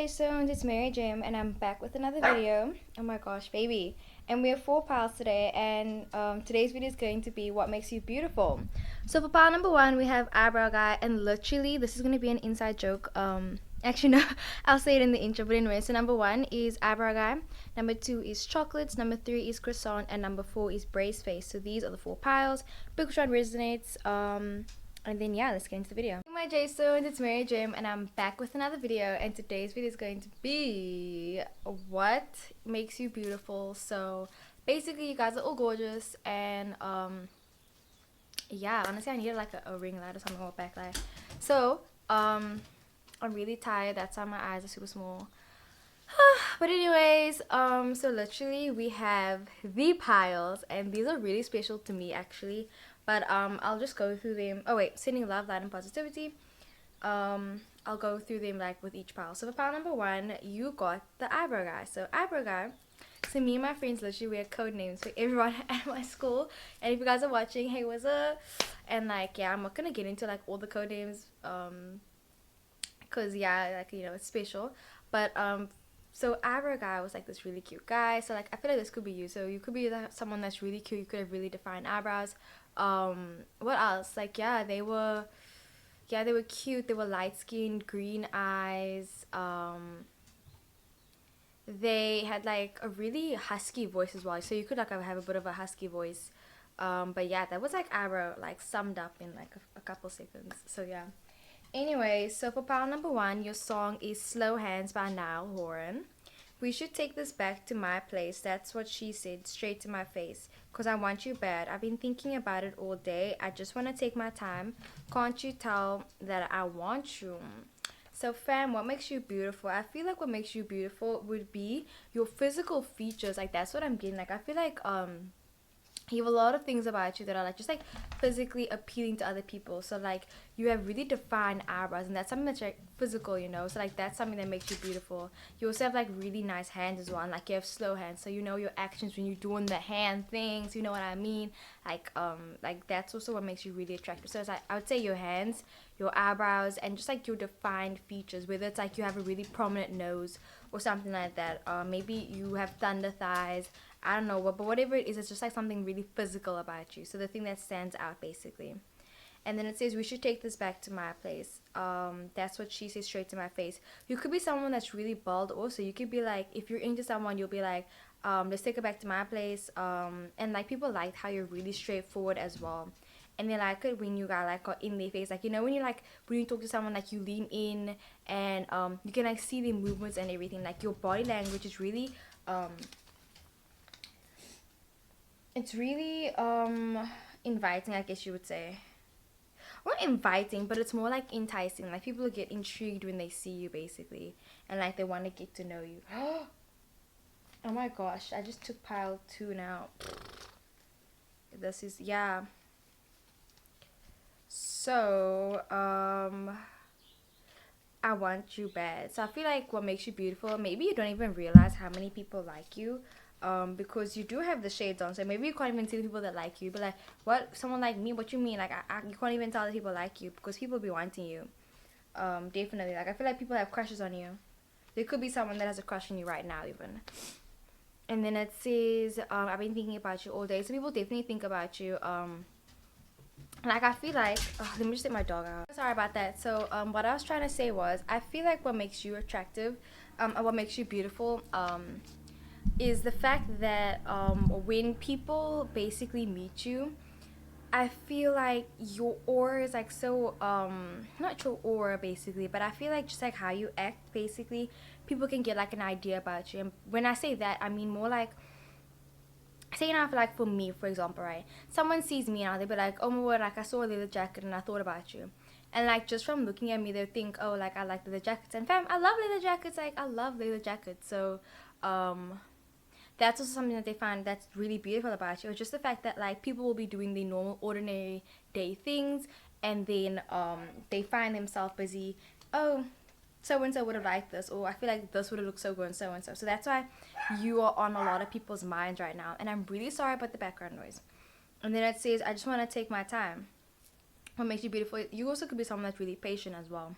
Stones, it's Mary Jim, and I'm back with another video. Oh my gosh, baby. And we have 4 piles today, and today's video is going to be what makes you beautiful. So for pile number 1, we have eyebrow guy, and literally, this is going to be an inside joke. Actually, no, I'll say it in the intro, but anyway, so number 1 is eyebrow guy, number 2 is chocolates, number 3 is croissant, and number 4 is brace face. So these are the 4 piles. Pick which one resonates. And then yeah, let's get into the video. Hey my J-Stones, it's Mary Jim, and I'm back with another video, and today's video is going to be what makes you beautiful. So basically, you guys are all gorgeous, and yeah, honestly I needed like a ring light or something, or a backlight. So I'm really tired. That's why my eyes are super small. But anyways, so literally we have the piles, and these are really special to me actually. But I'll just go through them. Oh wait, sending love, light, and positivity. I'll go through them like with each pile. So for pile number 1, you got the eyebrow guy. So eyebrow guy. So me and my friends literally, we had code names for everyone at my school. And if you guys are watching, hey, what's up? And like, yeah, I'm not gonna get into like all the code names, cause yeah, like, you know, it's special. But so eyebrow guy was like this really cute guy. So like I feel like this could be you. So you could be someone that's really cute. You could have really defined eyebrows. What else? Like yeah, they were cute. They were light skinned, green eyes. They had like a really husky voice as well. So you could like have a bit of a husky voice. But yeah, that was like eyebrow like summed up in like a couple seconds. So yeah. Anyway, so for pile number 1, your song is Slow Hands by Niall Horan. We should take this back to my place. That's what she said, straight to my face. 'Cause I want you bad. I've been thinking about it all day. I just want to take my time. Can't you tell that I want you? So fam, what makes you beautiful? I feel like what makes you beautiful would be your physical features. Like that's what I'm getting. Like I feel like you have a lot of things about you that are like just like physically appealing to other people. So like you have really defined eyebrows, and that's something that's like physical, you know. So like that's something that makes you beautiful. You also have like really nice hands as well, and like you have slow hands, so you know your actions when you're doing the hand things, you know what I mean. Like that's also what makes you really attractive. So it's like I would say your hands, your eyebrows, and just like your defined features, whether it's like you have a really prominent nose or something like that. Maybe you have thunder thighs, I don't know what, but whatever it is, it's just like something really physical about you. So the thing that stands out basically. And then it says we should take this back to my place. That's what she says, straight to my face. You could be someone that's really bald also. You could be like, if you're into someone, you'll be like, let's take it back to my place. And like people like how you're really straightforward as well. And they like it when you got like in their face, like you know when you talk to someone, like you lean in, and you can like see their movements and everything. Like your body language is really it's really inviting, I guess you would say. Not inviting, but it's more like enticing. Like people get intrigued when they see you basically, and like they want to get to know you. Oh my gosh, I just took pile 2 now. This is yeah. So I want you bad. So I feel like what makes you beautiful, maybe you don't even realize how many people like you, because you do have the shades on. So maybe you can't even see the people that like you, but like, what, someone like me, what you mean? Like you can't even tell that people like you, because people be wanting you. Definitely. Like I feel like people have crushes on you. There could be someone that has a crush on you right now even. And then it says I've been thinking about you all day. So people definitely think about you. Like I feel like let me just let my dog out. Sorry about that. So what I was trying to say was, I feel like what makes you attractive, or what makes you beautiful, is the fact that when people basically meet you, I feel like your aura is like so not your aura basically, but I feel like just like how you act basically, people can get like an idea about you. And when I say that, I mean more like, say now, like for me, for example, right? Someone sees me now, they'll be like, oh my word, like I saw a leather jacket and I thought about you. And like just from looking at me, they'll think, oh, like I like leather jackets. And fam, I love leather jackets. Like I love leather jackets. So that's also something that they find that's really beautiful about you. It's just the fact that like people will be doing the normal ordinary day things, and then they find themselves busy. Oh, so and so would have liked this, or I feel like this would have looked so good and so and so. So that's why you are on a lot of people's minds right now. And I'm really sorry about the background noise. And then it says I just want to take my time. What makes you beautiful? You also could be someone that's really patient as well.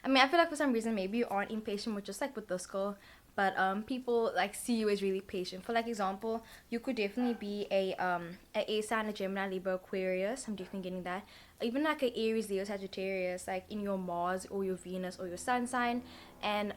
I mean, I feel like for some reason maybe you aren't impatient with just like with this girl, but people like see you as really patient. For like example, you could definitely be a sign, a Gemini, Libra, Aquarius. I'm definitely getting that. Even like a Aries, Leo, Sagittarius, like in your Mars or your Venus or your Sun sign. And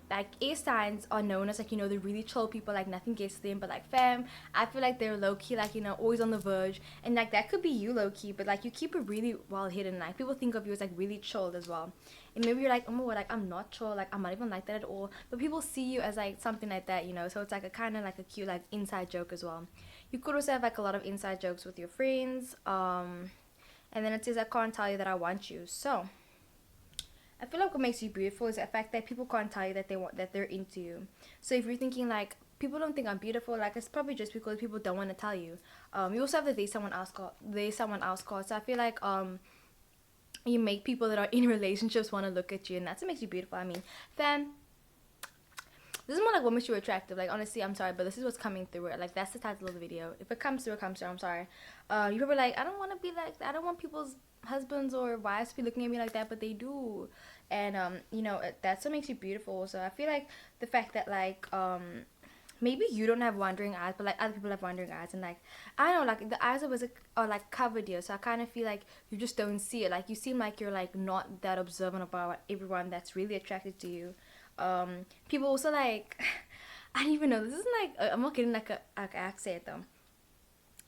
like A signs are known as like, you know, the really chill people, like nothing gets to them, but like fam, I feel like they're low key, like, you know, always on the verge. And like that could be you low key, but like you keep it really well hidden. Like people think of you as like really chilled as well. And maybe you're like, oh my god, like I'm not chill, like I'm not even like that at all. But people see you as like something like that, you know. So it's like a kind of like a cute like inside joke as well. You could also have like a lot of inside jokes with your friends. And then it says, I can't tell you that I want you. So I feel like what makes you beautiful is the fact that people can't tell you that they're into you. So if you're thinking like people don't think I'm beautiful, like it's probably just because people don't want to tell you. You also have the they someone else card. So I feel like you make people that are in relationships want to look at you, and that's what makes you beautiful. I mean, fam, this is more like what makes you attractive. Like honestly, I'm sorry, but this is what's coming through it. Like that's the title of the video. If it comes through, it comes through. I'm sorry. You probably like, I don't want to be like that. I don't want people's husbands or wives to be looking at me like that, but they do. And you know, that's what makes you beautiful. So I feel like the fact that like maybe you don't have wandering eyes, but like other people have wandering eyes, and like I don't know, like the eyes are like covered here, so I kind of feel like you just don't see it. Like you seem like you're like not that observant about everyone that's really attracted to you. People also like I don't even know. This isn't like I'm not getting like a accent though.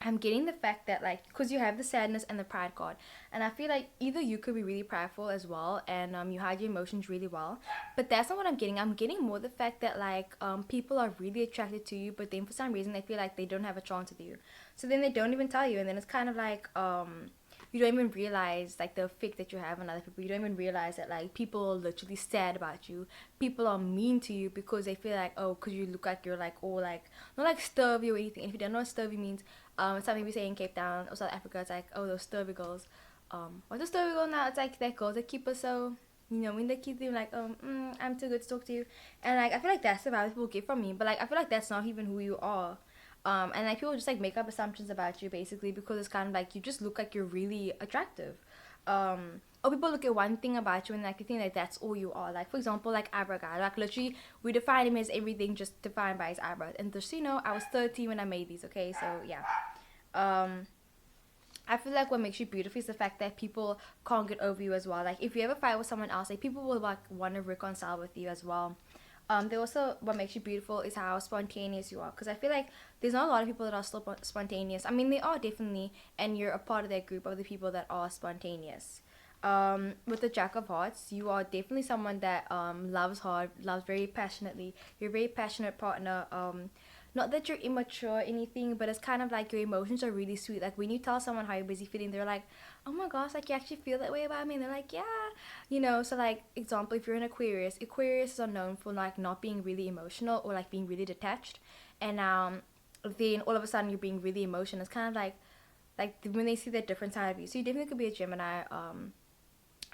I'm getting the fact that like because you have the sadness and the pride card, and I feel like either you could be really prideful as well, and you hide your emotions really well, but that's not what I'm getting. I'm getting more the fact that like people are really attracted to you, but then for some reason they feel like they don't have a chance with you, so then they don't even tell you, and then it's kind of like you don't even realize like the effect that you have on other people. You don't even realize that like people are literally sad about you. People are mean to you because they feel like, oh, because you look like you're like all like not like sturvy or anything. And if you don't know what sturvy means, it's something we say in Cape Town or South Africa. It's like, oh, those sturvy girls. What's a sturvy girl now? It's like that girls that keep us so, you know, when they keep them like, I'm too good to talk to you, and like I feel like that's the vibe people get from me. But like I feel like that's not even who you are. And like people just like make up assumptions about you basically because it's kind of like you just look like you're really attractive. Or people look at one thing about you and like they think like that's all you are. Like for example, like eyebrow guy, like literally we define him as everything just defined by his eyebrows. And just so you know, I was 13 when I made these. Okay, so yeah. I feel like what makes you beautiful is the fact that people can't get over you as well. Like if you ever fight with someone else, like people will like want to reconcile with you as well. They also what makes you beautiful is how spontaneous you are. Because I feel like there's not a lot of people that are still spontaneous. I mean, they are definitely, and you're a part of that group of the people that are spontaneous. With the Jack of Hearts, you are definitely someone that loves hard, loves very passionately. You're a very passionate partner. Not that you're immature or anything, but it's kind of like your emotions are really sweet. Like when you tell someone how you're busy feeling, they're like, oh my gosh, like you actually feel that way about me, and they're like, yeah, you know. So like example, if you're an Aquarius are known for like not being really emotional or like being really detached, and then all of a sudden you're being really emotional. It's kind of like when they see the different side of you. So you definitely could be a Gemini.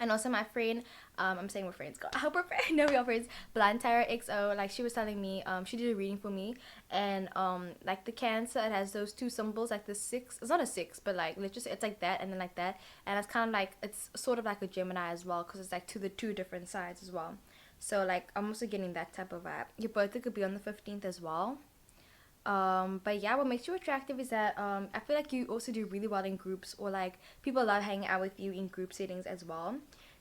And also my friend, I'm saying we're friends, God, I hope we're friends. No, we are friends. Blantara XO, like she was telling me, she did a reading for me, and like the Cancer, it has those two symbols, like the six. It's not a six, but like let's just it's like that and then like that, and it's kind of like it's sort of like a Gemini as well, because it's like to the two different sides as well. So like I'm also getting that type of vibe. Your birthday could be on the 15th as well. But yeah, what makes you attractive is that I feel like you also do really well in groups, or like people love hanging out with you in group settings as well.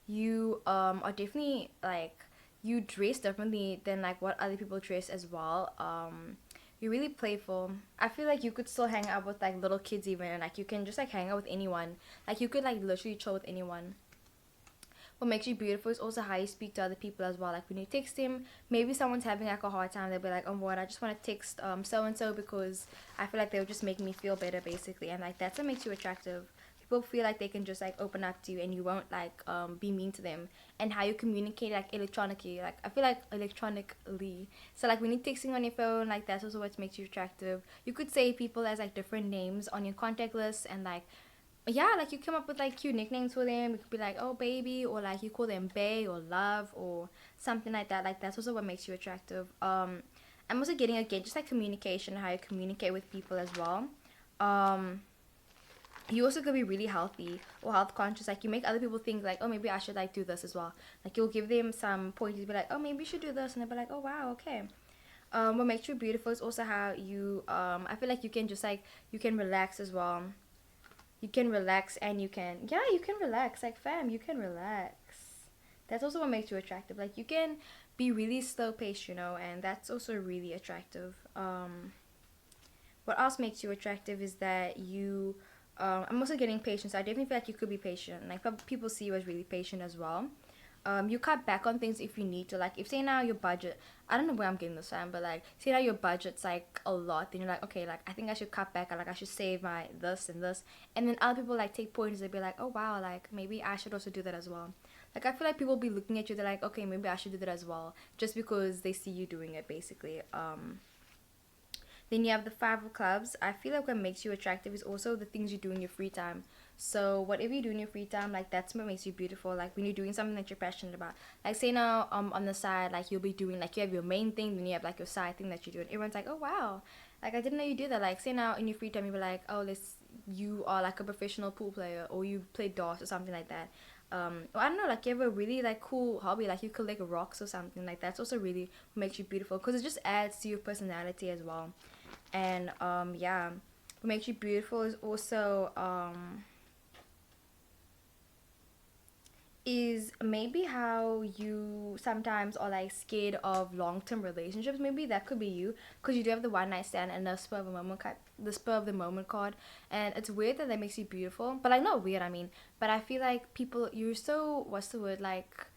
You are definitely like you dress differently than like what other people dress as well. You're really playful. I feel like you could still hang out with like little kids even, and like you can just like hang out with anyone. Like you could like literally chill with anyone. What makes you beautiful is also how you speak to other people as well. Like when you text them, maybe someone's having like a hard time, they'll be like, oh what, I just want to text so and so because I feel like they'll just make me feel better basically, and like that's what makes you attractive. People feel like they can just like open up to you and you won't like be mean to them. And how you communicate like electronically, like I feel like electronically, so like when you're texting on your phone, like that's also what makes you attractive. You could say people as like different names on your contact list, and like yeah, like you come up with like cute nicknames for them. It could be like, oh baby, or like you call them bae or love or something like that. Like that's also what makes you attractive. I'm also getting again just like communication, how you communicate with people as well. um you also could be really healthy or health conscious. Like you make other people think like, oh, maybe I should like do this as well. Like you'll give them some pointers, be like, oh, maybe you should do this, and they'll be like, oh wow, okay. What makes you beautiful is also how you I feel like you can just like, you can relax as well. You can relax, and you can, yeah, you can relax, like fam, you can relax. That's also what makes you attractive. Like you can be really slow paced, you know, and that's also really attractive. What else makes you attractive is that you I'm also getting patient, so I definitely feel like you could be patient. Like people see you as really patient as well. You cut back on things if you need to. Like if say now your budget, I don't know where I'm getting this from, but like say now your budget's like a lot, then you're like, okay, like I think I should cut back, or like I should save my this and this, and then other people like take pointers and be like, oh wow, like maybe I should also do that as well. Like I feel like people be looking at you, they're like, okay, maybe I should do that as well, just because they see you doing it, basically. Then you have the five of clubs. I feel like what makes you attractive is also the things you do in your free time. So whatever you do in your free time, like that's what makes you beautiful. Like when you're doing something that you're passionate about. Like say now on the side, like you'll be doing, like you have your main thing, then you have like your side thing that you do, and everyone's like, oh wow, like I didn't know you do that. Like say now in your free time, you'll be like, oh, let's, you are like a professional pool player, or you play darts or something like that. Or I don't know, like you have a really like cool hobby, like you collect rocks or something. Like that's also really what makes you beautiful, because it just adds to your personality as well. And yeah, what makes you beautiful is also is maybe how you sometimes are like scared of long-term relationships. Maybe that could be you, because you do have the one night stand and the spur of the moment card, the spur of the moment card. And it's weird that makes you beautiful, but like not weird, I mean, but I feel like people, you're so, what's the word, like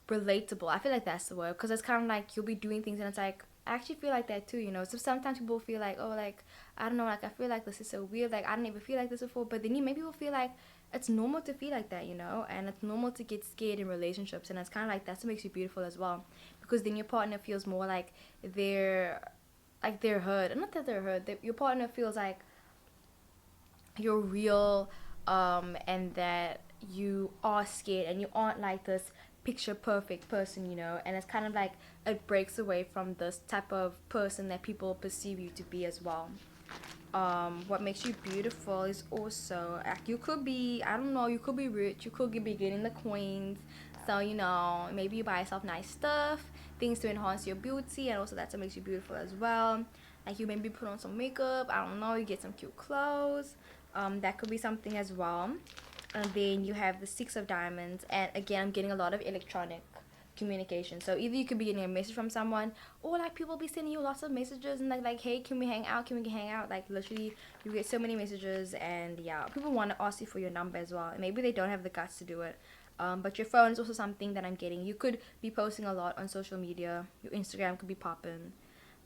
relatable. I feel like that's the word, because it's kind of like you'll be doing things and it's like, I actually feel like that too, you know. So sometimes people feel like, oh, like I don't know, like I feel like this is so weird, like I didn't even feel like this before. But then you maybe will feel like it's normal to feel like that, you know, and it's normal to get scared in relationships, and it's kind of like that's what makes you beautiful as well, because then your partner feels more they're like they're heard, and not that they're heard. Your partner feels like you're real, and that you are scared and you aren't like this picture perfect person, you know. And it's kind of like it breaks away from this type of person that people perceive you to be as well. What makes you beautiful is also like you could be, I don't know, you could be rich, you could be getting the coins, so you know, maybe you buy yourself nice stuff, things to enhance your beauty, and also that's what makes you beautiful as well. Like you maybe put on some makeup, I don't know, you get some cute clothes, that could be something as well. And then you have the six of diamonds, and again I'm getting a lot of electronic communication. So either you could be getting a message from someone, or like people be sending you lots of messages and like hey, can we hang out, can we hang out, like literally you get so many messages. And yeah, people want to ask you for your number as well, and maybe they don't have the guts to do it. But your phone is also something that I'm getting. You could be posting a lot on social media, your Instagram could be popping.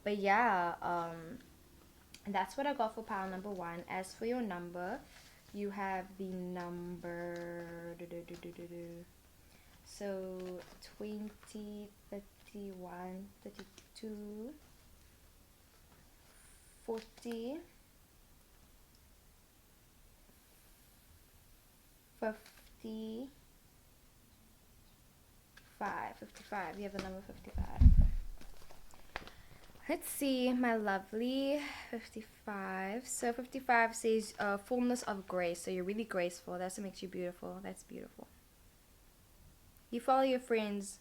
But yeah, that's what I got for pile number one. As for your number, you have the number so 20, 31, 32, 40, 55. 55. You have the number 55. Let's see, my lovely 55. So 55 says fullness of grace. So you're really graceful. That's what makes you beautiful. That's beautiful. You follow your friends,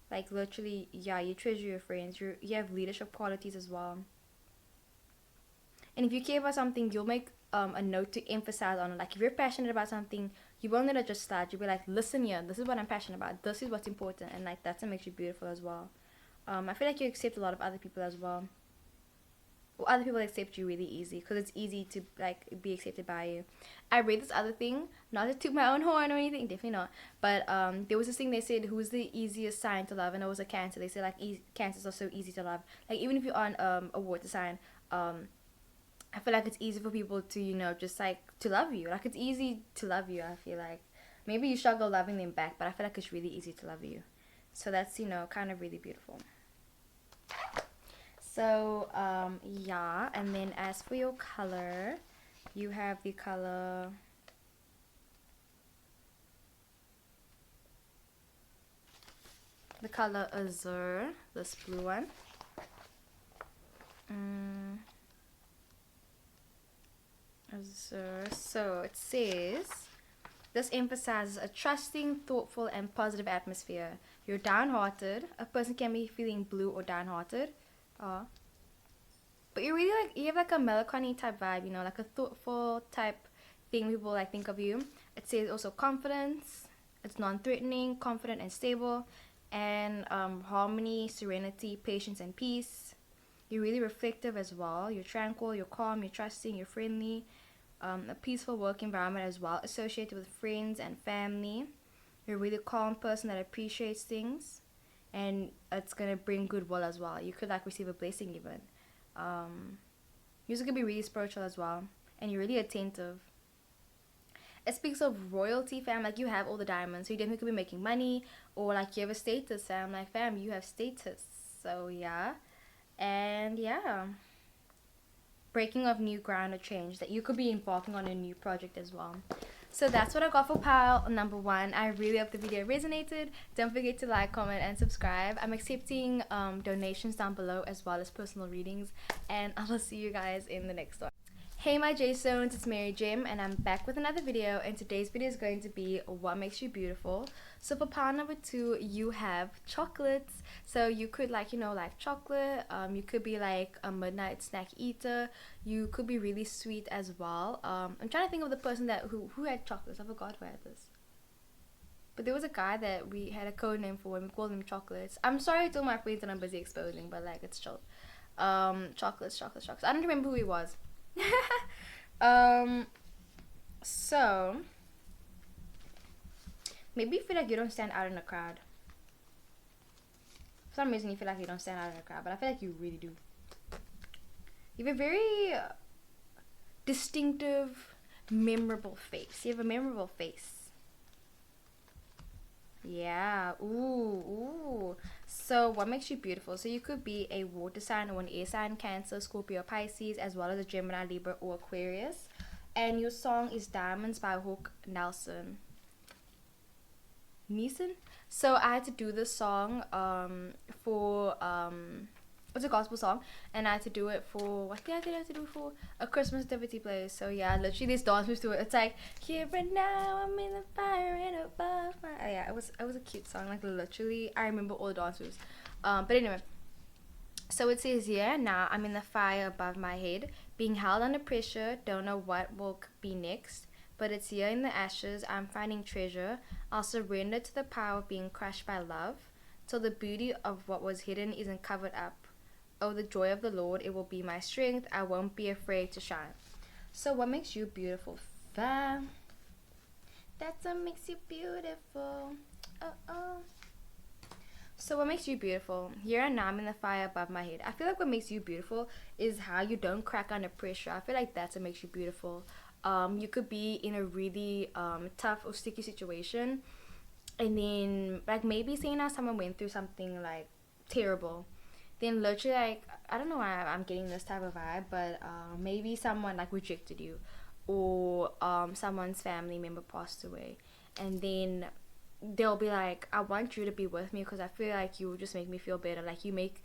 like literally, yeah, you treasure your friends. You have leadership qualities as well. And if you care about something, you'll make a note to emphasize on it. Like if you're passionate about something, you won't let it just start. You'll be like, listen here, this is what I'm passionate about. This is what's important, and like that's what makes you beautiful as well. I feel like you accept a lot of other people as well. Well, other people accept you really easy, because it's easy to like be accepted by you. I read this other thing, not to toot my own horn or anything, definitely not. But there was this thing they said, who's the easiest sign to love, and it was a Cancer. They said like cancers are so easy to love. Like even if you're on a water sign, I feel like it's easy for people to, you know, just like to love you. Like it's easy to love you. I feel like maybe you struggle loving them back, but I feel like it's really easy to love you. So that's, you know, kind of really beautiful. So yeah, and then as for your color, you have the color azure, this blue one. So it says, this emphasizes a trusting, thoughtful, and positive atmosphere. You're downhearted. A person can be feeling blue or downhearted. But you're really like, you have like a melancholy type vibe, you know, like a thoughtful type thing people like think of you. It says also confidence. It's non-threatening, confident, and stable. And harmony, serenity, patience, and peace. You're really reflective as well. You're tranquil, you're calm, you're trusting, you're friendly. A peaceful work environment as well, associated with friends and family. You're a really calm person that appreciates things, and it's gonna bring goodwill as well. You could like receive a blessing even. You're gonna be really spiritual as well, and you're really attentive. It speaks of royalty, fam. Like you have all the diamonds, so you definitely could be making money, or like you have a status, fam. Like fam, you have status. So yeah, and yeah. Breaking of new ground or change, that you could be embarking on a new project as well. So that's what I got for pile number 1. I really hope the video resonated. Don't forget to like, comment, and subscribe. I'm accepting donations down below as well as personal readings, and I will see you guys in the next one. Hey my J-Stones, it's Mary Jim, and I'm back with another video, and today's video is going to be what makes you beautiful. So for pile number 2, you have chocolates. So you could like, you know, like chocolate, you could be like a midnight snack eater, you could be really sweet as well. I'm trying to think of the person that who had chocolates. I forgot who had this. But there was a guy that we had a code name for, and we called him Chocolates. I'm sorry to all my friends that I'm busy exposing, but like it's chill. Chocolates. I don't remember who he was. So maybe you feel like you don't stand out in a crowd. For some reason you feel like you don't stand out in a crowd, but I feel like you really do. You have a very distinctive, memorable face. You have a memorable face. Yeah. Ooh. So what makes you beautiful? So you could be a water sign or an air sign, Cancer, Scorpio, Pisces, as well as a Gemini, Libra, or Aquarius. And your song is Diamonds by Hook Nelson. Neeson? So I had to do this song for it's a gospel song, and I had to do it for, what did I have to do for? A Christmas nativity play. So yeah, literally this dance moves to it. It's like, here and now I'm in the fire and above my, oh, yeah, it was a cute song. Like literally I remember all the dance moves. But anyway, so it says here, now I'm in the fire above my head, being held under pressure, don't know what will be next, but it's here in the ashes, I'm finding treasure. I'll surrender to the power of being crushed by love, till the beauty of what was hidden isn't covered up. Oh, the joy of the Lord, it will be my strength. I won't be afraid to shine. So what makes you beautiful, fam? That's what makes you beautiful. So what makes you beautiful? Here and now I'm in the fire above my head. I feel like what makes you beautiful is how you don't crack under pressure. I feel like that's what makes you beautiful. You could be in a really tough or sticky situation, and then like maybe saying now someone went through something like terrible, then literally like, I don't know why I'm getting this type of vibe, but maybe someone like rejected you, or someone's family member passed away, and then they'll be like, I want you to be with me because I feel like you just make me feel better. Like you make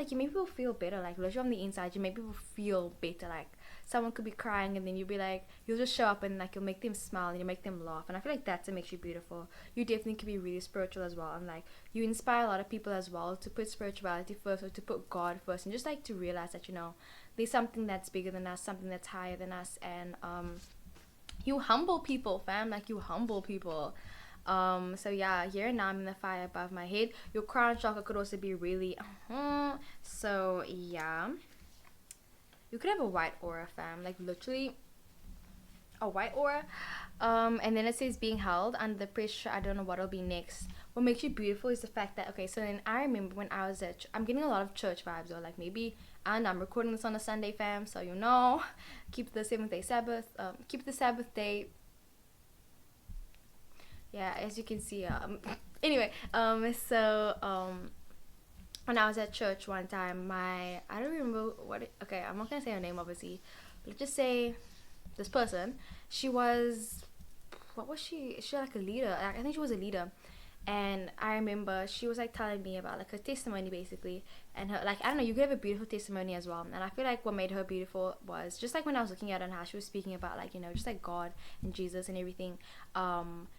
people feel better. Like literally on the inside, you make people feel better. Like someone could be crying, and then you'll be like, you'll just show up and like you'll make them smile and you make them laugh. And I feel like that's what makes you beautiful. You definitely could be really spiritual as well, and like you inspire a lot of people as well to put spirituality first, or to put God first, and just like to realize that, you know, there's something that's bigger than us, something that's higher than us, and you humble people, fam. Like you humble people. So yeah, here now I'm in the fire above my head. Your crown chakra could also be really so yeah, you could have a white aura, fam. Like literally a white aura. And then it says being held under the pressure, I don't know what'll be next. What makes you beautiful is the fact that, okay, so then I remember when I was at I'm getting a lot of church vibes, or like maybe, I don't know, I'm recording this on a Sunday, fam, so you know, keep the 7th-day Sabbath, keep the Sabbath day. Yeah, as you can see, anyway, when I was at church one time, I don't remember okay, I'm not gonna say her name obviously, but let's just say this person, she was, what was she like a leader, I think she was a leader, And I remember she was like telling me about like her testimony basically, and her, like, I don't know, you could have a beautiful testimony as well. And I feel like what made her beautiful was just like when I was looking at her and how she was speaking about, like, you know, just like God and Jesus and everything.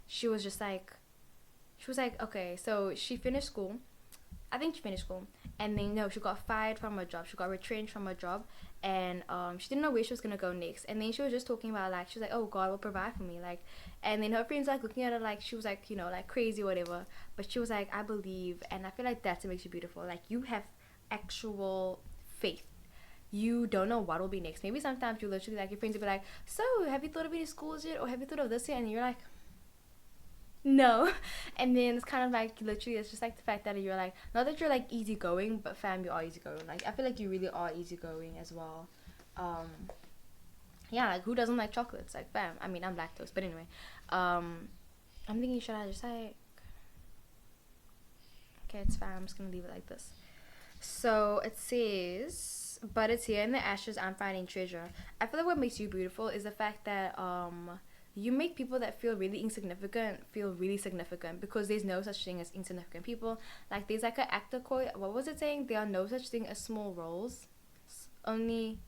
She was just like, she was like, okay, so she finished school. I think she finished school, and then no, she got fired from her job. She got retrenched from her job, and she didn't know where she was gonna go next. And then she was just talking about, like, she was like, "Oh, God will provide for me," like, and then her friends like looking at her like she was like, you know, like crazy or whatever. But she was like, "I believe," and I feel like that's what makes you beautiful. Like, you have actual faith. You don't know what will be next. Maybe sometimes you literally, like, your friends will be like, "So, have you thought of any schools yet, or have you thought of this yet?" And you're like, no. And then it's kind of like, literally, it's just like the fact that you're like, not that you're like easygoing, but fam, you are easygoing. Like, I feel like you really are easygoing as well. um yeah, like, who doesn't like chocolates? Like, fam, I mean, I'm lactose, but anyway. I'm thinking, should I just like, okay, it's fine, I'm just gonna leave it like this. So it says, but it's here in the ashes I'm finding treasure. I feel like what makes you beautiful is the fact that you make people that feel really insignificant feel really significant, because there's no such thing as insignificant people. Like, there's like an actor quote, what was it saying? There are no such thing as small roles, only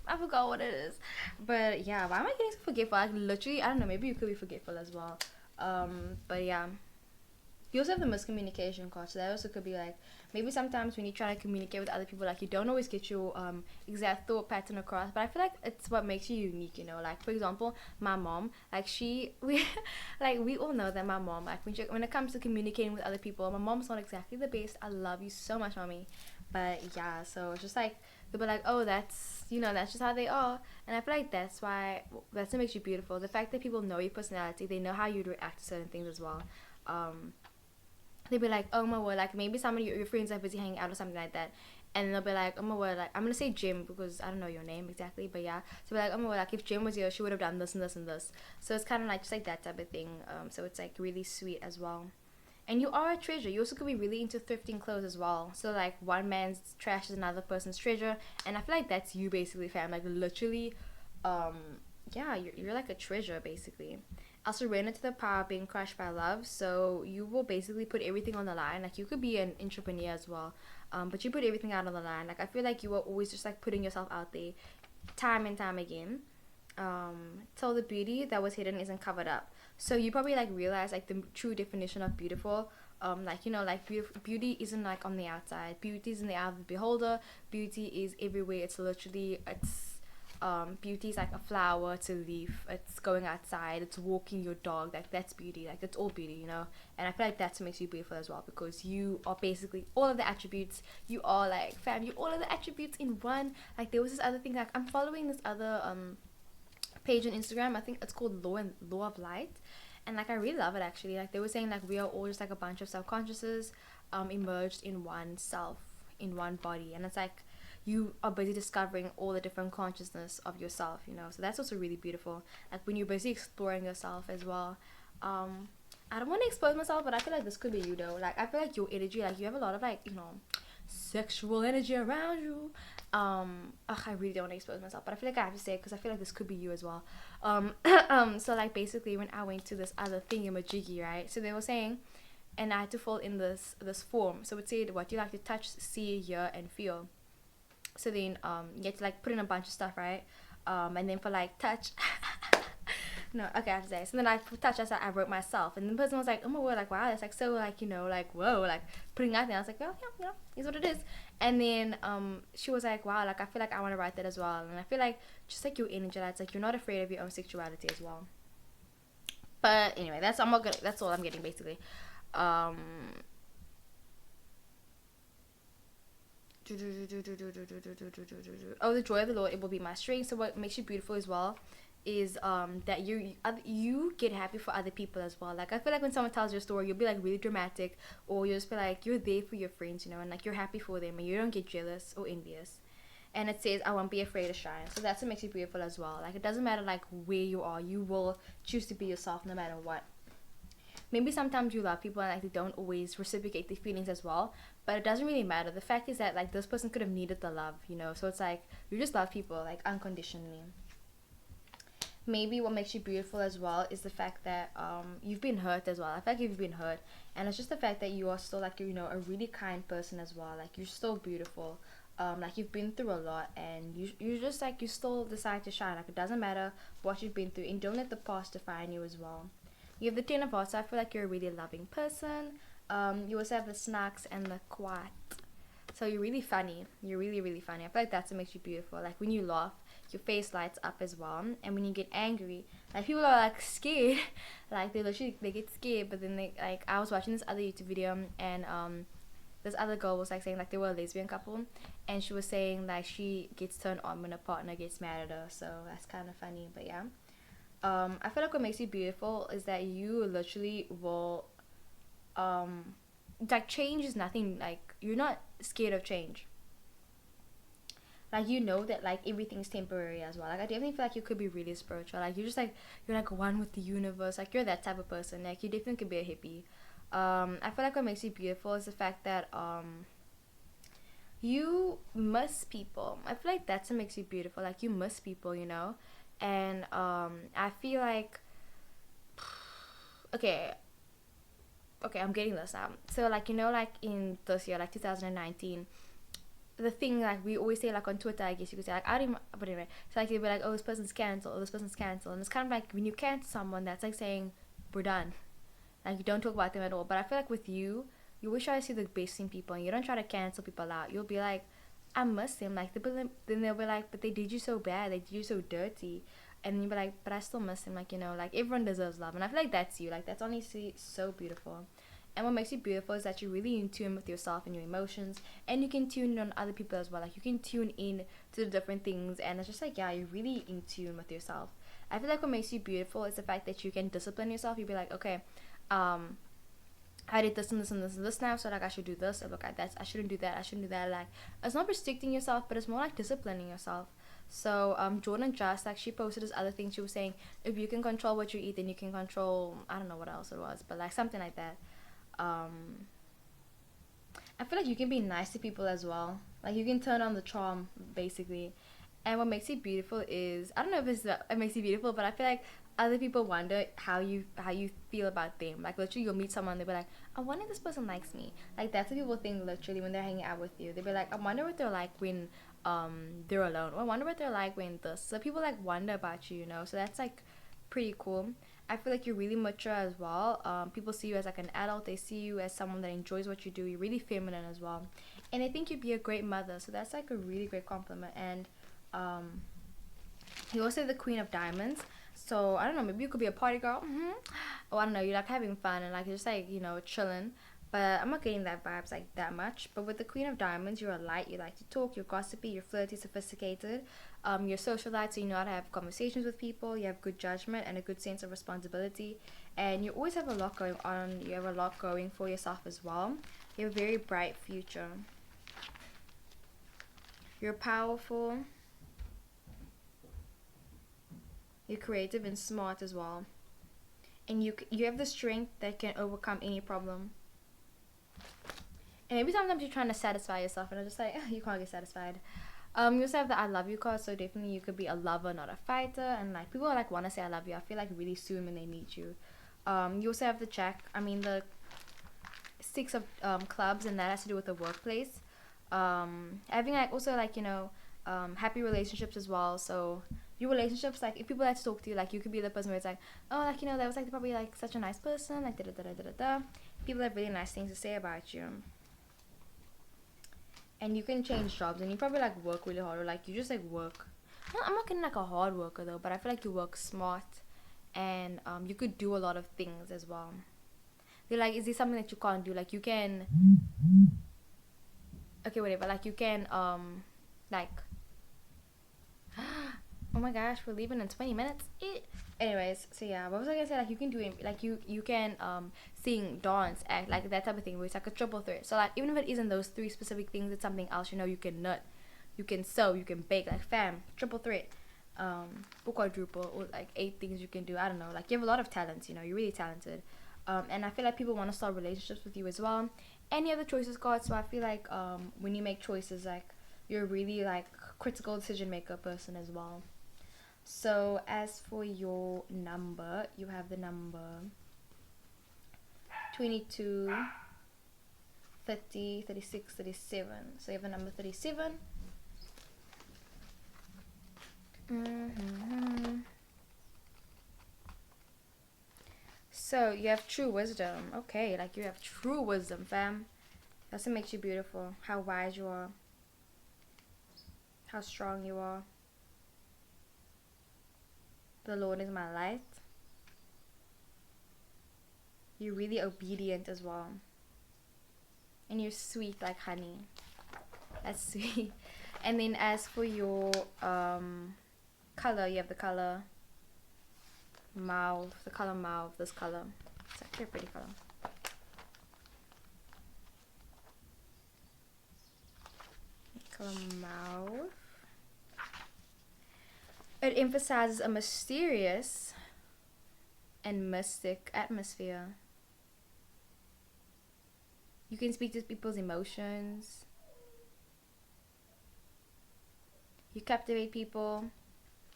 I forgot what it is. But yeah, why am I getting so forgetful? Like, literally, I don't know, maybe you could be forgetful as well. But yeah, you also have the miscommunication card, so that also could be like, maybe sometimes when you try to communicate with other people, like, you don't always get your exact thought pattern across. But I feel like it's what makes you unique, you know. Like, for example, my mom, like, we like, we all know that my mom, like, when it comes to communicating with other people, my mom's not exactly the best. I love you so much, mommy. But yeah, so it's just like, they'll be like, "Oh, that's, you know, that's just how they are." And I feel like that's what makes you beautiful. The fact that people know your personality, they know how you'd react to certain things as well. They'd be like, "Oh my word," like, maybe some of your friends are busy hanging out or something like that, and they'll be like, "Oh my word," like, I'm gonna say Jim because I don't know your name exactly, but yeah, so be like, "Oh my word," like, if Jim was here, she would have done this and this and this. So it's kind of like just like that type of thing. So it's like really sweet as well. And you are a treasure. You also could be really into thrifting clothes as well. So like, one man's trash is another person's treasure, and I feel like that's you basically, fam. Like, literally, um, yeah, you're like a treasure basically. Also, ran into the power of being crushed by love. So you will basically put everything on the line. Like, you could be an entrepreneur as well, but you put everything out on the line. Like, I feel like you are always just like putting yourself out there, time and time again. Till the beauty that was hidden isn't covered up. So you probably like realize like the true definition of beautiful. Like, you know, like, beauty isn't like on the outside. Beauty is in the eye of the beholder. Beauty is everywhere. It's literally, it's beauty is like a flower, it's a leaf, it's going outside, it's walking your dog. Like, that's beauty. Like, it's all beauty, you know. And I feel like that's what makes you beautiful as well, because you are basically all of the attributes. You are like, fam, you all of the attributes in one. Like, there was this other thing, like, I'm following this other page on Instagram. I think it's called Law of Light, and like, I really love it actually. Like, they were saying like, we are all just like a bunch of self-consciouses emerged in one self, in one body, and it's like, you are busy discovering all the different consciousness of yourself, you know. So that's also really beautiful, like, when you're busy exploring yourself as well. I don't want to expose myself, but I feel like this could be you though. Like, I feel like your energy, like, you have a lot of like, you know, sexual energy around you. I really don't want to expose myself, but I feel like I have to say it because I feel like this could be you as well. So like, basically, when I went to this other thingamajiggy, right, so they were saying, and I had to fill in this form. So it said what you like to touch, see, hear, and feel. So then you get to like put in a bunch of stuff, right? And then for like touch, no, okay, I have to say. So then I touched, I wrote myself, and the person was like, "Oh my word, like, wow, that's like so, like, you know, like, whoa, like, putting out there." I was like, "Oh yeah, you know, is what it is." And then she was like, "Wow, like, I feel like I want to write that as well." And I feel like just like your energy, it's like you're not afraid of your own sexuality as well. But anyway, that's all I'm getting basically. Um, oh, the joy of the Lord, it will be my strength. So what makes you beautiful as well is that you get happy for other people as well. Like, I feel like when someone tells your story, you'll be like really dramatic, or you'll just be like, you're there for your friends, you know, and like, you're happy for them, and you don't get jealous or envious. And it says, "I won't be afraid to shine." So that's what makes you beautiful as well. Like, it doesn't matter like where you are, you will choose to be yourself no matter what. Maybe sometimes you love people and like, they don't always reciprocate their feelings as well, but it doesn't really matter. The fact is that like, this person could have needed the love, you know. So it's like, you just love people like unconditionally. maybe what makes you beautiful as well is the fact that you've been hurt as well. I feel like you've been hurt, and it's just the fact that you are still like, you know, a really kind person as well. Like you're still beautiful. Like you've been through a lot, and you just like, you still decide to shine. Like it doesn't matter what you've been through, and don't let the past define you as well. You have the Ten of Hearts, so I feel like you're a really loving person. You also have the Snacks and the Quiet. So you're really funny. You're really, really funny. I feel like that's what makes you beautiful. Like when you laugh, your face lights up as well. And when you get angry, like people are like scared. Like they get scared. But then they, like, I was watching this other YouTube video, and this other girl was like saying like they were a lesbian couple, and she was saying like she gets turned on when a partner gets mad at her. So that's kind of funny. But yeah, I feel like what makes you beautiful is that you literally will like change is nothing. Like you're not scared of change. Like you know that like everything's temporary as well. Like I definitely feel like you could be really spiritual. Like you're just like, you're like one with the universe. Like you're that type of person. Like you definitely could be a hippie. I feel like what makes you beautiful is the fact that you miss people. I feel like that's what makes you beautiful. Like you miss people, you know. And I feel like okay, I'm getting this out. So like, you know, like in this year, like 2019, the thing like we always say like on Twitter, I guess you could say like, I don't even, but anyway, so like they'll be like, oh, this person's cancelled, oh, this person's cancelled, and it's kind of like when you cancel someone, that's like saying we're done. Like you don't talk about them at all. But I feel like with you, you always try to see the best in people, and you don't try to cancel people out. You'll be like, I miss them. Like then they'll be like, but they did you so bad, they did you so dirty, and you'll be like, but I still miss them. Like, you know, like everyone deserves love, and I feel like that's you. Like that's honestly so beautiful. And what makes you beautiful is that you're really in tune with yourself and your emotions, and you can tune in on other people as well. Like you can tune in to the different things, and it's just like, yeah, you're really in tune with yourself. I feel like what makes you beautiful is the fact that you can discipline yourself. You'll be like, okay, I did this and this and this and this now, so like I should do this, or look at that, I shouldn't do that, I shouldn't do that. Like it's not restricting yourself, but it's more like disciplining yourself. So Jordan Just, like she posted this other thing. She was saying if you can control what you eat, then you can control, I don't know what else it was, but like something like that. I feel like you can be nice to people as well. Like you can turn on the charm basically. And what makes you beautiful is, I don't know if it makes you beautiful, but I feel like other people wonder how you feel about them. Like literally you'll meet someone, they'll be like, I wonder if this person likes me. Like that's what people think literally when they're hanging out with you. They'll be like, I wonder what they're like when they're alone. Or I wonder what they're like when this. So people like wonder about you, you know. So that's like pretty cool. I feel like you're really mature as well. People see you as like an adult. They see you as someone that enjoys what you do. You're really feminine as well, and I think you'd be a great mother. So that's like a really great compliment. And you also the Queen of Diamonds. So I don't know, maybe you could be a party girl. Or I don't know, you're like having fun and like just like, you know, chilling. But I'm not getting that vibes like that much. But with the Queen of Diamonds, you're a light. You like to talk. You're gossipy. You're flirty, sophisticated. You're socialite, so you know how to have conversations with people. You have good judgment and a good sense of responsibility. And you always have a lot going on. You have a lot going for yourself as well. You have a very bright future. You're powerful. You're creative and smart as well. And you have the strength that can overcome any problem. And maybe sometimes you're trying to satisfy yourself, and I'm just like, you can't get satisfied. You also have the I love you card, so definitely you could be a lover, not a fighter. And like people like want to say I love you, I feel like really soon when they meet you. You also have the the six of clubs, and that has to do with the workplace. Having like also like, you know, happy relationships as well. So your relationships, like if people like to talk to you, like you could be the person where it's like, oh, like, you know, that was like probably like such a nice person, like da da da da da da. People have really nice things to say about you. And you can change jobs, and you probably like work really hard, or like you just like work. No, I'm not getting like a hard worker though, but I feel like you work smart, and you could do a lot of things as well. They're like, is there something that you can't do? Like you can, okay, whatever. Like you can like oh my gosh, we're leaving in 20 minutes. Anyways, so yeah, what was I gonna say? Like you can do it, like you can sing, dance, act, like that type of thing where it's like a triple threat. So like even if it isn't those three specific things, it's something else. You know, you can nut, you can sew, you can bake, like fam, triple threat. Or quadruple, or like 8 things you can do. I don't know, like you have a lot of talents, you know, you're really talented. And I feel like people want to start relationships with you as well. Any other choices God, so I feel like when you make choices, like you're really like critical decision maker person as well. So as for your number, you have the number 22, 30, 36, 37. So you have the number 37. So you have true wisdom. Okay, like you have true wisdom, fam. That's what makes you beautiful. How wise you are. How strong you are. The Lord is my light. You're really obedient as well. And you're sweet like honey. That's sweet. And then as for your color, you have the color mauve. The color mauve, this color. It's actually a pretty color. Color mauve. It emphasizes a mysterious and mystic atmosphere. You can speak to people's emotions. You captivate people.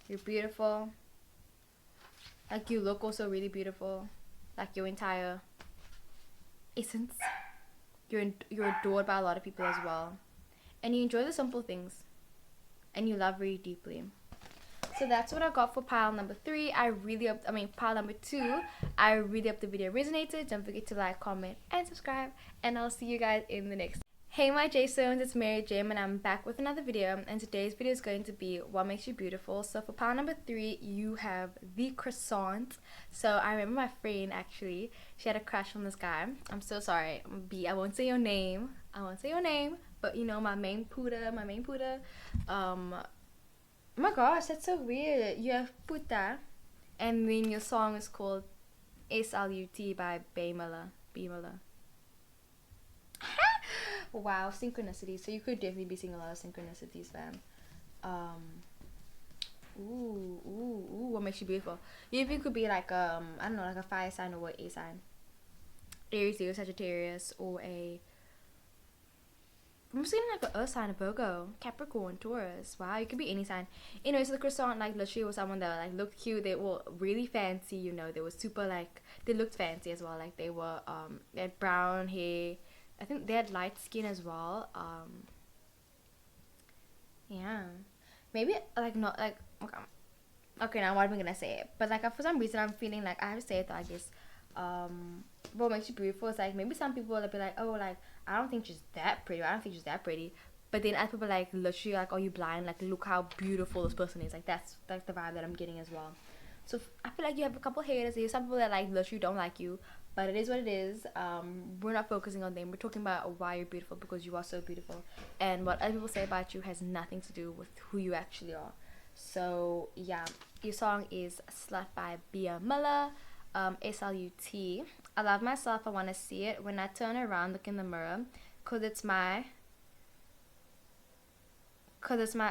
You're beautiful. Like you look also really beautiful. Like your entire essence. You're adored by a lot of people as well. And you enjoy the simple things. And you love very deeply. So that's what I got for pile number 3. Pile number 2. I really hope the video resonated. Don't forget to like, comment, and subscribe. And I'll see you guys in the next. Hey my J-Stones, it's Mary Jim and I'm back with another video. And today's video is going to be what makes you beautiful. So for pile number 3, you have the croissant. So I remember my friend actually, she had a crush on this guy. I'm so sorry, B, I won't say your name. But you know, my main puta. Oh my gosh, that's so weird. You have Puta, and then your song is called SLUT by B Miller. Wow, synchronicity. So you could definitely be seeing a lot of synchronicities, fam. What makes you beautiful? You even could be like I don't know, like a fire sign or a sign. Aries, Leo, Sagittarius, or I'm seeing like an earth sign, a Virgo, Capricorn, Taurus. Wow, you could be any sign. Anyway, so the croissant like literally was someone that like looked cute. They were really fancy, you know. They were super like, they looked fancy as well. Like they were they had brown hair. I think they had light skin as well. Yeah, maybe like not like okay. Now what am I gonna say? But like for some reason I'm feeling like I have to say it though, I guess. What makes you beautiful is like maybe some people will be like, oh, like I don't think she's that pretty. But then other people like literally like, are you blind? Like look how beautiful this person is. Like that's like the vibe that I'm getting as well. So I feel like you have a couple haters. There's some people that like literally don't like you, but it is what it is. We're not focusing on them. We're talking about why you're beautiful, because you are so beautiful, and what other people say about you has nothing to do with who you actually are. So yeah, your song is Slut by Bia Miller. SLUT. I love myself. I want to see it. When I turn around, look in the mirror, cause it's my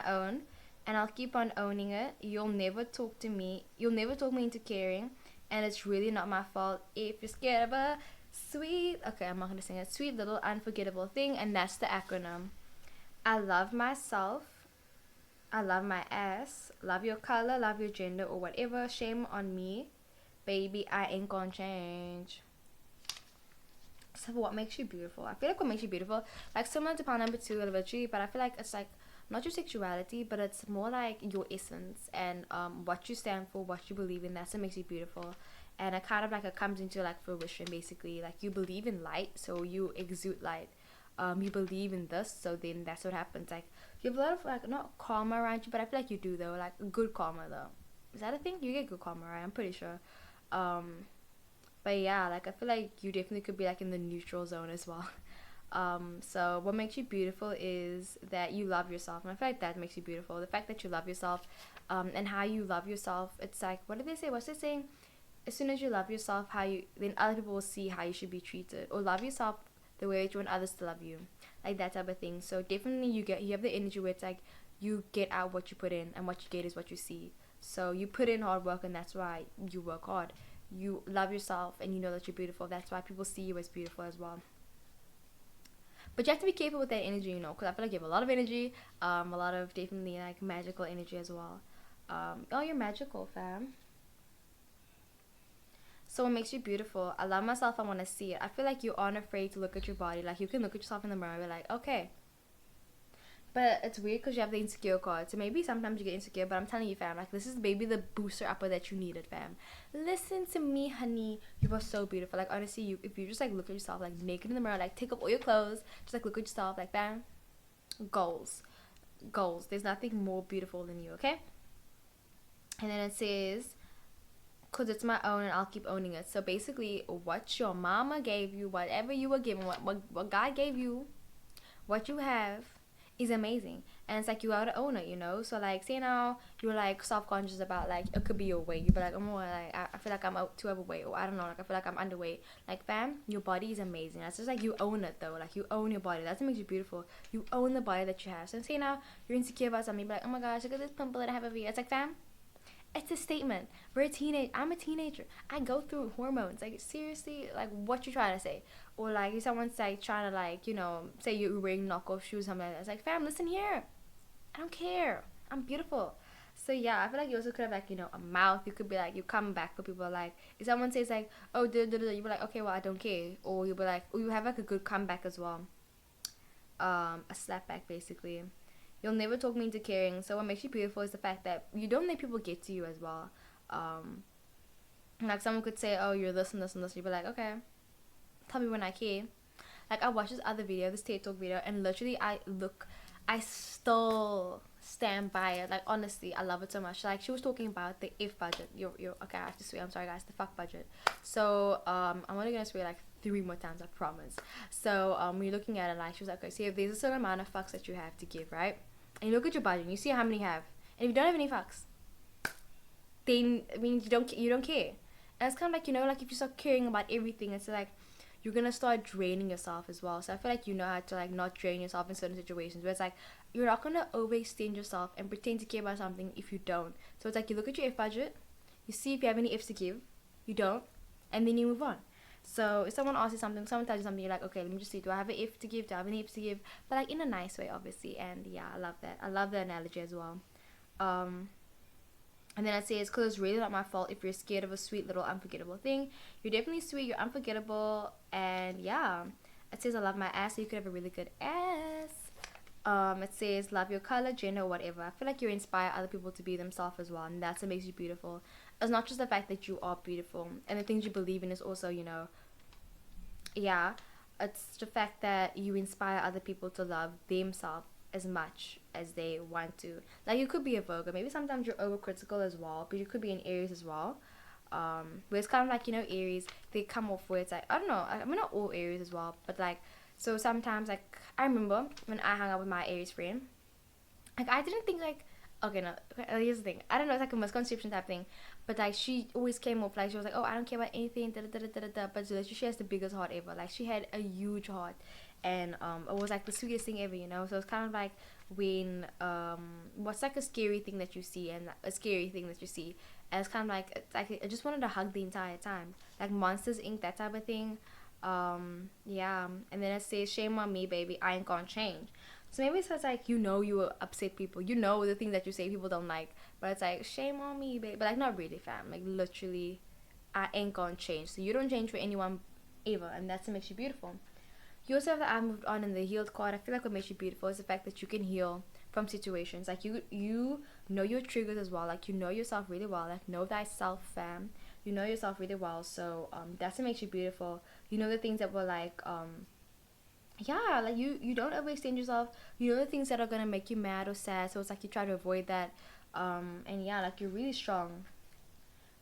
own, and I'll keep on owning it. You'll never talk me into caring, and it's really not my fault if you're scared of a sweet. Okay, I'm not gonna sing it. Sweet little unforgettable thing, and that's the acronym. I love myself. I love my ass. Love your color. Love your gender or whatever. Shame on me. Baby, I ain't gonna change. So what makes you beautiful? I feel like what makes you beautiful, like similar to pile number 2, literally, but I feel like it's like not your sexuality, but it's more like your essence and what you stand for, what you believe in. That's what makes you beautiful. And it kind of like it comes into like fruition, basically. Like you believe in light, so you exude light. You believe in this, so then that's what happens. Like you have a lot of like not karma around you, but I feel like you do though, like good karma though. Is that a thing? You get good karma, right? I'm pretty sure. But yeah, like I feel like you definitely could be like in the neutral zone as well. So what makes you beautiful is that you love yourself, and I feel like that makes you beautiful. The fact that you love yourself, and how you love yourself. It's like, what did they say? What's they saying? As soon as you love yourself, then other people will see how you should be treated, or love yourself the way that you want others to love you, like that type of thing. So definitely you have the energy where it's like you get out what you put in, and what you get is what you see. So you put in hard work, and that's why you work hard. You love yourself, and you know that you're beautiful. That's why people see you as beautiful as well. But you have to be careful with that energy, you know, because I feel like you have a lot of energy, a lot of definitely like magical energy as well. Oh, you're magical, fam. So what makes you beautiful? I love myself. I want to see it. I feel like you aren't afraid to look at your body. Like you can look at yourself in the mirror and be like, okay. But it's weird because you have the insecure card. So maybe sometimes you get insecure. But I'm telling you, fam, like this is maybe the booster upper that you needed, fam. Listen to me, honey. You are so beautiful. Like honestly, you if you just like look at yourself like naked in the mirror, like take off all your clothes, just like look at yourself, like bam, goals, goals. There's nothing more beautiful than you. Okay. And then it says, because it's my own and I'll keep owning it. So basically, what your mama gave you, whatever you were given, what God gave you, what you have is amazing. And it's like you gotta own it, you know? So like, say now you're like self-conscious about like, it could be your weight. You be like, oh, like, I feel like I'm too overweight, or I don't know, like I feel like I'm underweight. Like, fam, your body is amazing. That's just like you own it though. Like you own your body. That's what makes you beautiful. You own the body that you have. So say now you're insecure about something, you be like, oh my gosh, look at this pimple that I have over here. It's like, fam, it's a statement. I'm a teenager. I go through hormones. Like seriously, like what you trying to say? Or like if someone's like trying to like, you know, say you're wearing knockoff shoes, something like that. It's like, fam, listen here. I don't care. I'm beautiful. So yeah, I feel like you also could have like, you know, a mouth. You could be like, you come back for people like, if someone says like, oh, you be like, okay, well, I don't care. Or you'll be like, or you have like a good comeback as well. A slapback basically. You'll never talk me into caring. So what makes you beautiful is the fact that you don't let people get to you as well. Like someone could say, oh, you're this and this and this. You'd be like, okay, tell me when I care. Like I watched this other video, this TED Talk video, and literally I still stand by it. Like honestly, I love it so much. Like she was talking about the if budget. You're okay. I have to swear. I'm sorry, guys. The fuck budget. So I'm only gonna swear like 3 more times. I promise. So when you're looking at it, like she was like, okay, so if there's a certain amount of fucks that you have to give, right? And you look at your budget, and you see how many you have, and if you don't have any fucks, then I mean you don't care. And it's kind of like, you know, like if you start caring about everything, it's like you're gonna start draining yourself as well. So I feel like you know how to like not drain yourself in certain situations where it's like you're not gonna overextend yourself and pretend to care about something if you don't. So it's like you look at your F budget, you see if you have any F's to give, you don't, and then you move on. So if someone asks you something, someone tells you something, you're like, okay, let me just see, do I have an F to give, do I have any F's to give, but like in a nice way, obviously. And yeah, I love that. I love the analogy as well. And then I'd say it's because it's really not my fault if you're scared of a sweet little unforgettable thing. You're definitely sweet, you're unforgettable, and yeah. It says I love my ass, so you could have a really good ass. It says love your color, gender, whatever. I feel like you inspire other people to be themselves as well, and that's what makes you beautiful. It's not just the fact that you are beautiful, and the things you believe in is also, you know, yeah, it's the fact that you inspire other people to love themselves as much as they want to. Like you could be a Virgo, maybe sometimes you're overcritical as well, but you could be an Aries as well. Where it's kind of like, you know, Aries, they come off where it's like, I don't know, I mean not all Aries as well, but like, so sometimes like I remember when I hung out with my Aries friend, like I didn't think like, okay, no, okay, here's the thing, I don't know, it's like a misconception type thing, but like she always came off like she was like, oh, I don't care about anything, da da da da da da, but she has the biggest heart ever. Like she had a huge heart, and it was like the sweetest thing ever, you know. So it's kind of like when what's like a scary thing that you see and a scary thing that you see, and it's kind of like, it's like I just wanted to hug the entire time, like Monsters Inc., that type of thing. Yeah, and then it says shame on me, baby, I ain't gonna change. So maybe it's like, you know, you will upset people, you know, the things that you say people don't like, but it's like shame on me, baby, but like not really, fam. Like literally, I ain't gonna change. So you don't change for anyone ever, and that's what makes you beautiful. You also have the I moved on in the healed card. I feel like what makes you beautiful is the fact that you can heal from situations. Like you know your triggers as well. Like you know yourself really well. Like know thyself, fam. You know yourself really well. So that's what makes you beautiful. You know the things that were like yeah, like you don't overextend yourself. You know the things that are gonna make you mad or sad. So it's like you try to avoid that. And yeah, like you're really strong.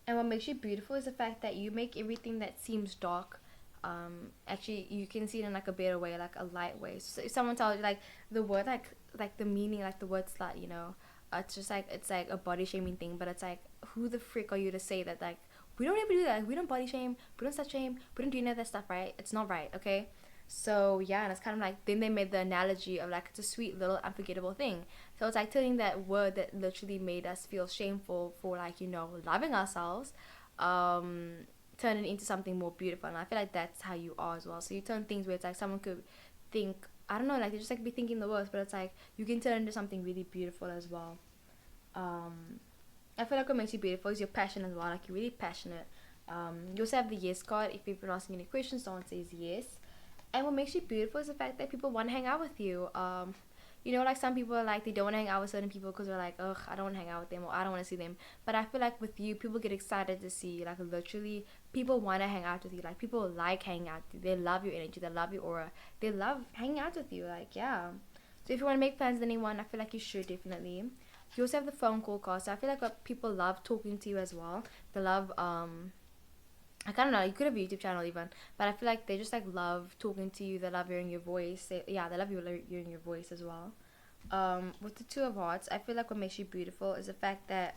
And what makes you beautiful is the fact that you make everything that seems dark, actually you can see it in like a better way, like a light way. So if someone tells you like the word, like the meaning, like the word slut, you know, it's just like, it's like a body shaming thing, but it's like, who the frick are you to say that? Like we don't ever do that. Like, we don't body shame, we don't slut shame, we don't do any of that stuff, right? It's not right, okay? So yeah, and it's kind of like, then they made the analogy of like it's a sweet little unforgettable thing. So it's like turning that word that literally made us feel shameful for, like, you know, loving ourselves, turn it into something more beautiful. And I feel like that's how you are as well. So you turn things where it's like someone could think, I don't know, like they just like be thinking the worst, but it's like you can turn it into something really beautiful as well. I feel like what makes you beautiful is your passion as well. Like you're really passionate. You also have the yes card. If you've been asking any questions, someone says yes. And what makes you beautiful is the fact that people want to hang out with you. You know, like some people are like they don't want to hang out with certain people because they're like, ugh, I don't want to hang out with them or I don't want to see them. But I feel like with you, people get excited to see you. Like literally, people want to hang out with you. Like people like hanging out with you. They love your energy. They love your aura. They love hanging out with you. Like yeah. So if you want to make plans with anyone, I feel like you should definitely. You also have the phone call card. So I feel like people love talking to you as well. They love I don't know, you could have a YouTube channel even, but I feel like they just like love talking to you. They love hearing your voice. They love hearing your voice as well. With the Two of Hearts, I feel like what makes you beautiful is the fact that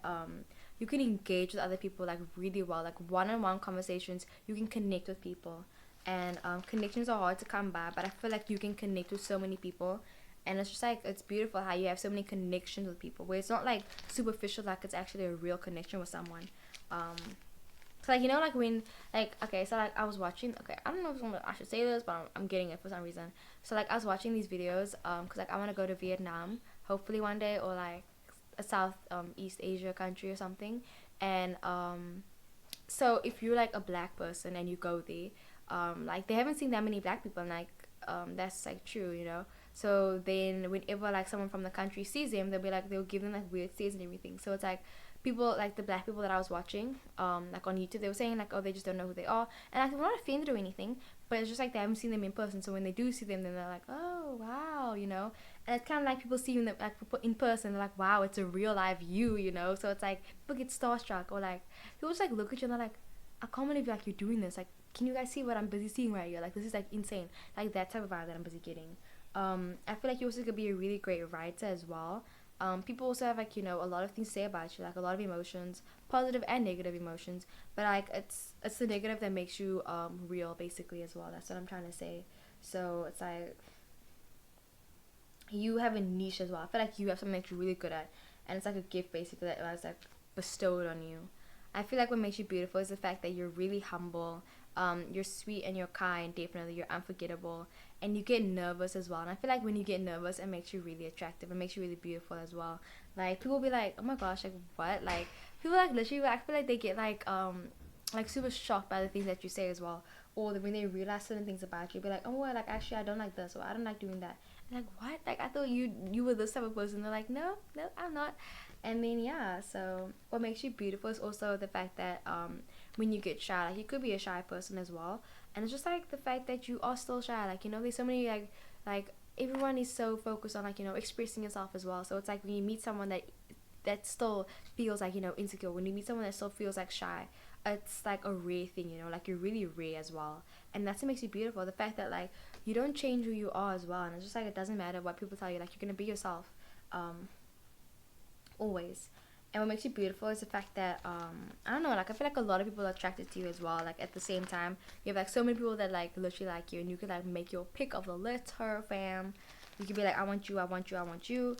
you can engage with other people like really well, like one-on-one conversations. You can connect with people, and connections are hard to come by, but I feel like you can connect with so many people, and it's just like it's beautiful how you have so many connections with people where it's not like superficial, like it's actually a real connection with someone. So like you know like when like okay so like I was watching I don't know if I should say this but I'm getting it for some reason. So like I was watching these videos because like I want to go to Vietnam hopefully one day, or like a South East Asia country or something. And so if you're like a black person and you go there, like they haven't seen that many black people, and like that's like true, you know. So then whenever like someone from the country sees them, they'll give them like weird stares and everything. So it's like people like the black people that I was watching like on YouTube, they were saying like, oh, they just don't know who they are, and like, I'm not offended or anything, but it's just like they haven't seen them in person. So when they do see them, then they're like, oh wow, you know. And it's kind of like people see you like in person, they're like, wow, it's a real live you know. So it's like people get starstruck, or like people just like look at you and they're like, I can't believe like you're doing this. Like, can you guys see what I'm busy seeing right here? Like this is like insane. Like that type of vibe that I'm busy getting. I feel like you also could be a really great writer as well. People also have like, you know, a lot of things to say about you, like a lot of emotions, positive and negative emotions, but like it's the negative that makes you real basically as well. That's what I'm trying to say. So it's like you have a niche as well. I feel like you have something that you're really good at, and it's like a gift basically that was like bestowed on you. I feel like what makes you beautiful is the fact that you're really humble, you're sweet and you're kind, definitely, you're unforgettable, and you get nervous as well. And I feel like when you get nervous, it makes you really attractive, it makes you really beautiful as well. Like people be like, oh my gosh, like what? Like people like literally, I feel like they get like super shocked by the things that you say as well, or when they realize certain things about you, be like, oh well, like actually I don't like this, or I don't like doing that. And like what? Like I thought you were this type of person. They're like, no, I'm not. And then yeah, so what makes you beautiful is also the fact that when you get shy, like you could be a shy person as well, and it's just like the fact that you are still shy. Like, you know, there's so many like everyone is so focused on like, you know, expressing yourself as well. So it's like when you meet someone that still feels like, you know, insecure, when you meet someone that still feels like shy, it's like a rare thing, you know, like you're really rare as well. And that's what makes you beautiful, the fact that like you don't change who you are as well. And it's just like it doesn't matter what people tell you, like you're gonna be yourself always. And what makes you beautiful is the fact that I don't know, like I feel like a lot of people are attracted to you as well. Like at the same time, you have like so many people that like literally like you, and you could like make your pick of the litter, fam. You could be like, I want you, I want you, I want you.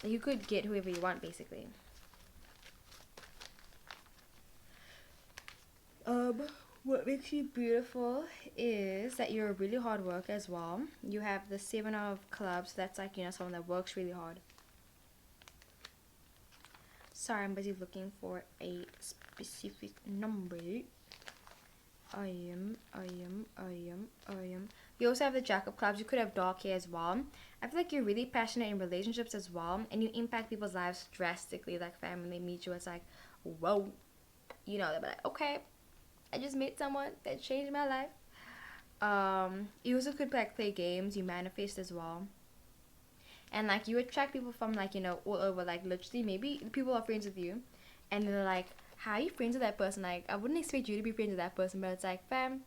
You could get whoever you want basically. What makes you beautiful is that you're a really hard worker as well. You have the Seven of Clubs. That's like, you know, someone that works really hard. Sorry, I'm busy looking for a specific number. I am. You also have the Jack of Clubs. You could have dark hair as well. I feel like you're really passionate in relationships as well, and you impact people's lives drastically. Like, fam, when they meet you, it's like, whoa. You know, they'll be like, okay, I just met someone that changed my life. You also could like play games. You manifest as well, and like you attract people from like, you know, all over. Like literally, maybe people are friends with you, and they're like, how are you friends with that person? Like I wouldn't expect you to be friends with that person, but it's like, fam,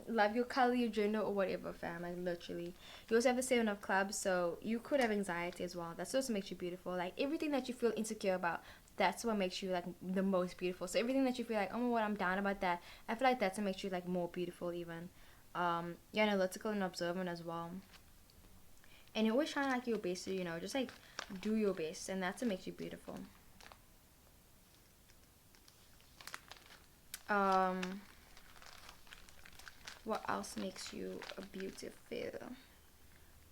love your color, your gender, or whatever, fam. Like literally, you also have the Seven of Clubs, so you could have anxiety as well. That's also makes you beautiful. Like everything that you feel insecure about, that's what makes you like the most beautiful. So everything that you feel like, oh my god, I'm down about that, I feel like that's what makes you like more beautiful even. You're analytical and observant as well, and you're always trying to like your best to, you know, just like do your best, and that's what makes you beautiful. um what else makes you beautiful?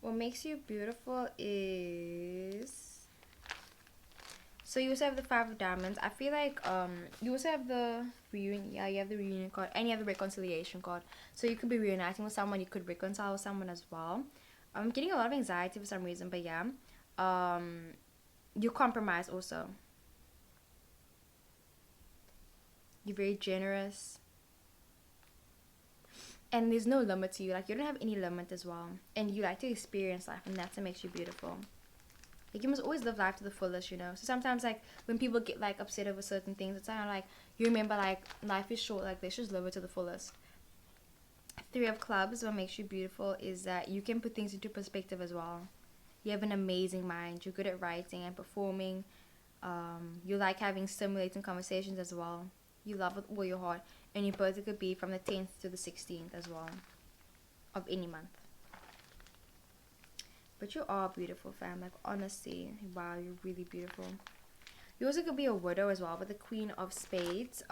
What makes you beautiful is So you also have the Five of Diamonds. I feel like you also have the reunion. Yeah, you have the reunion card and you have the reconciliation card. So you could be reuniting with someone. You could reconcile with someone as well. I'm getting a lot of anxiety for some reason, but yeah. You compromise also. You're very generous. And there's no limit to you. Like, you don't have any limit as well. And you like to experience life, and that's what makes you beautiful. Like, you must always live life to the fullest, you know. So sometimes, like, when people get, like, upset over certain things, it's kind of like, you remember, like, life is short. Like, let's just live it to the fullest. Three of Clubs, what makes you beautiful is that you can put things into perspective as well. You have an amazing mind. You're good at writing and performing. You like having stimulating conversations as well. You love it with all your heart. And your birthday could be from the 10th to the 16th as well of any month. But you are beautiful, fam. Like, honestly, wow, you're really beautiful. You also could be a widow as well, with the Queen of Spades.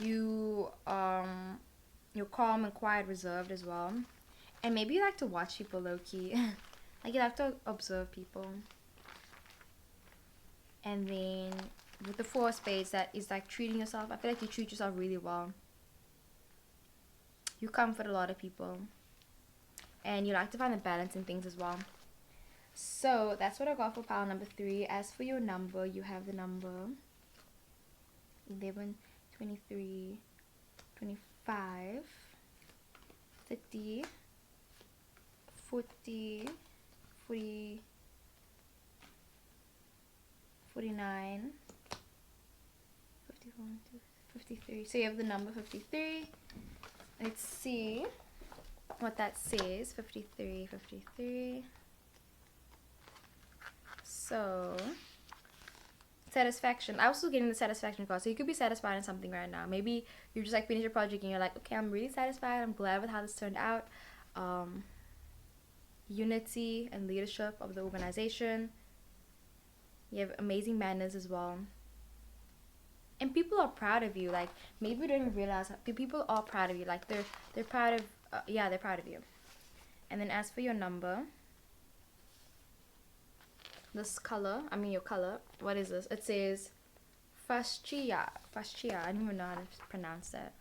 You're calm and quiet, reserved as well. And maybe you like to watch people low-key. Like, you like to observe people. And then with the Four of Spades, that is like treating yourself. I feel like you treat yourself really well. You comfort a lot of people. And you like to find the balance in things as well. So that's what I got for pile number 3. As for your number, you have the number 11, 23, 25, 30, 40, 40, 49, 51, 53. So you have the number 53. Let's see what that says. 53, 53. So satisfaction. I was still getting the satisfaction card. So you could be satisfied in something right now. Maybe you just like finish your project and you're like, okay, I'm really satisfied. I'm glad with how this turned out. Unity and leadership of the organization. You have amazing manners as well. And people are proud of you. Like, maybe you don't even realize people are proud of you. Like, they're proud of they're proud of you. And then as for your number, this color, your color, what is this? It says fascia. I don't even know how to pronounce that.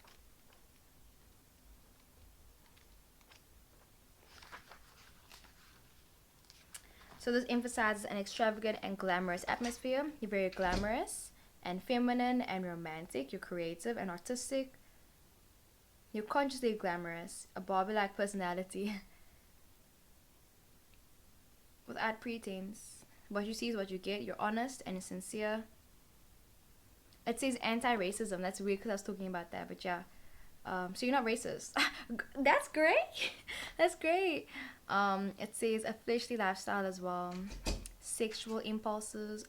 So this emphasizes an extravagant and glamorous atmosphere. You're very glamorous and feminine and romantic. You're creative and artistic. You're consciously glamorous. A Barbie-like personality. Without pretense. What you see is what you get. You're honest and sincere. It says anti-racism. That's weird because I was talking about that. But yeah. So you're not racist. That's great. That's great. It says a fleshly lifestyle as well. Sexual impulses.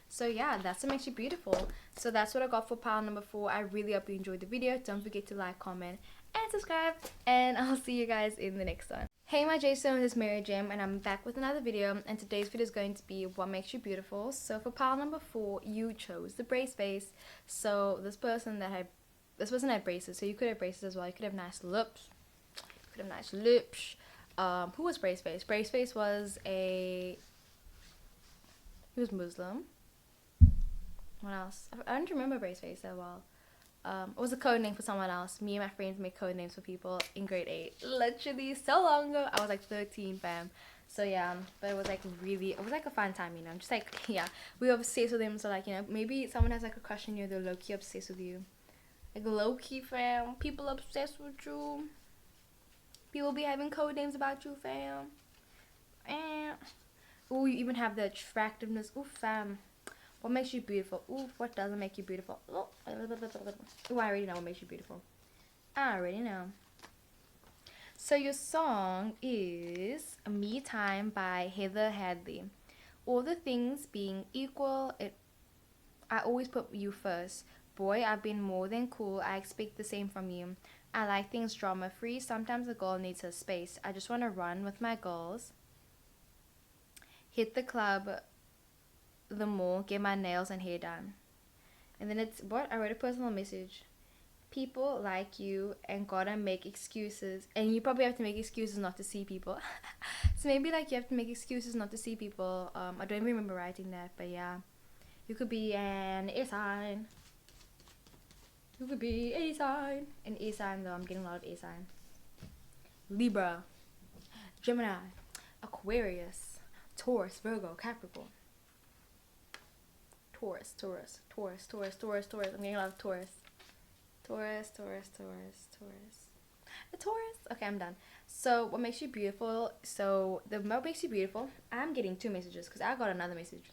So yeah, that's what makes you beautiful. So that's what I got for pile number 4. I really hope you enjoyed the video. Don't forget to like, comment, and subscribe. And I'll see you guys in the next one. Hey my Jason, this is Mary Jim, and I'm back with another video. And today's video is going to be what makes you beautiful. So for pile number 4, you chose the brace face. So this person had braces. So you could have braces as well. You could have nice lips. Who was brace face? Brace face was he was Muslim. What else? I don't remember brace face that well. It was a code name for someone else. Me and my friends made code names for people in grade 8. Literally so long ago. I was like 13, fam. So yeah, but it was like a fun time, you know. Just like, yeah, we were obsessed with them. So like, you know, maybe someone has like a crush on you. They're low-key obsessed with you. Like low-key, fam. People obsessed with you. People be having code names about you, fam. Ooh, you even have the attractiveness. Ooh, fam. What makes you beautiful? Ooh, what doesn't make you beautiful? Ooh, I already know what makes you beautiful. I already know. So your song is Me Time by Heather Hadley. All the things being equal, I always put you first. Boy, I've been more than cool. I expect the same from you. I like things drama-free. Sometimes a girl needs her space. I just want to run with my girls. Hit the club, the mall, get my nails and hair done. And then it's what? I wrote a personal message. People like you and gotta make excuses, and you probably have to make excuses not to see people. So maybe like you have to make excuses not to see people. I don't even remember writing that, but yeah, you could be an air sign. You could be a sign. An A sign though. I'm getting a lot of A sign. Libra, Gemini, Aquarius, Taurus, Virgo, Capricorn. Taurus. I'm getting a lot of Taurus. Taurus. A Taurus. Okay, I'm done. So, what makes you beautiful? So, the what makes you beautiful? I'm getting two messages because I got another message.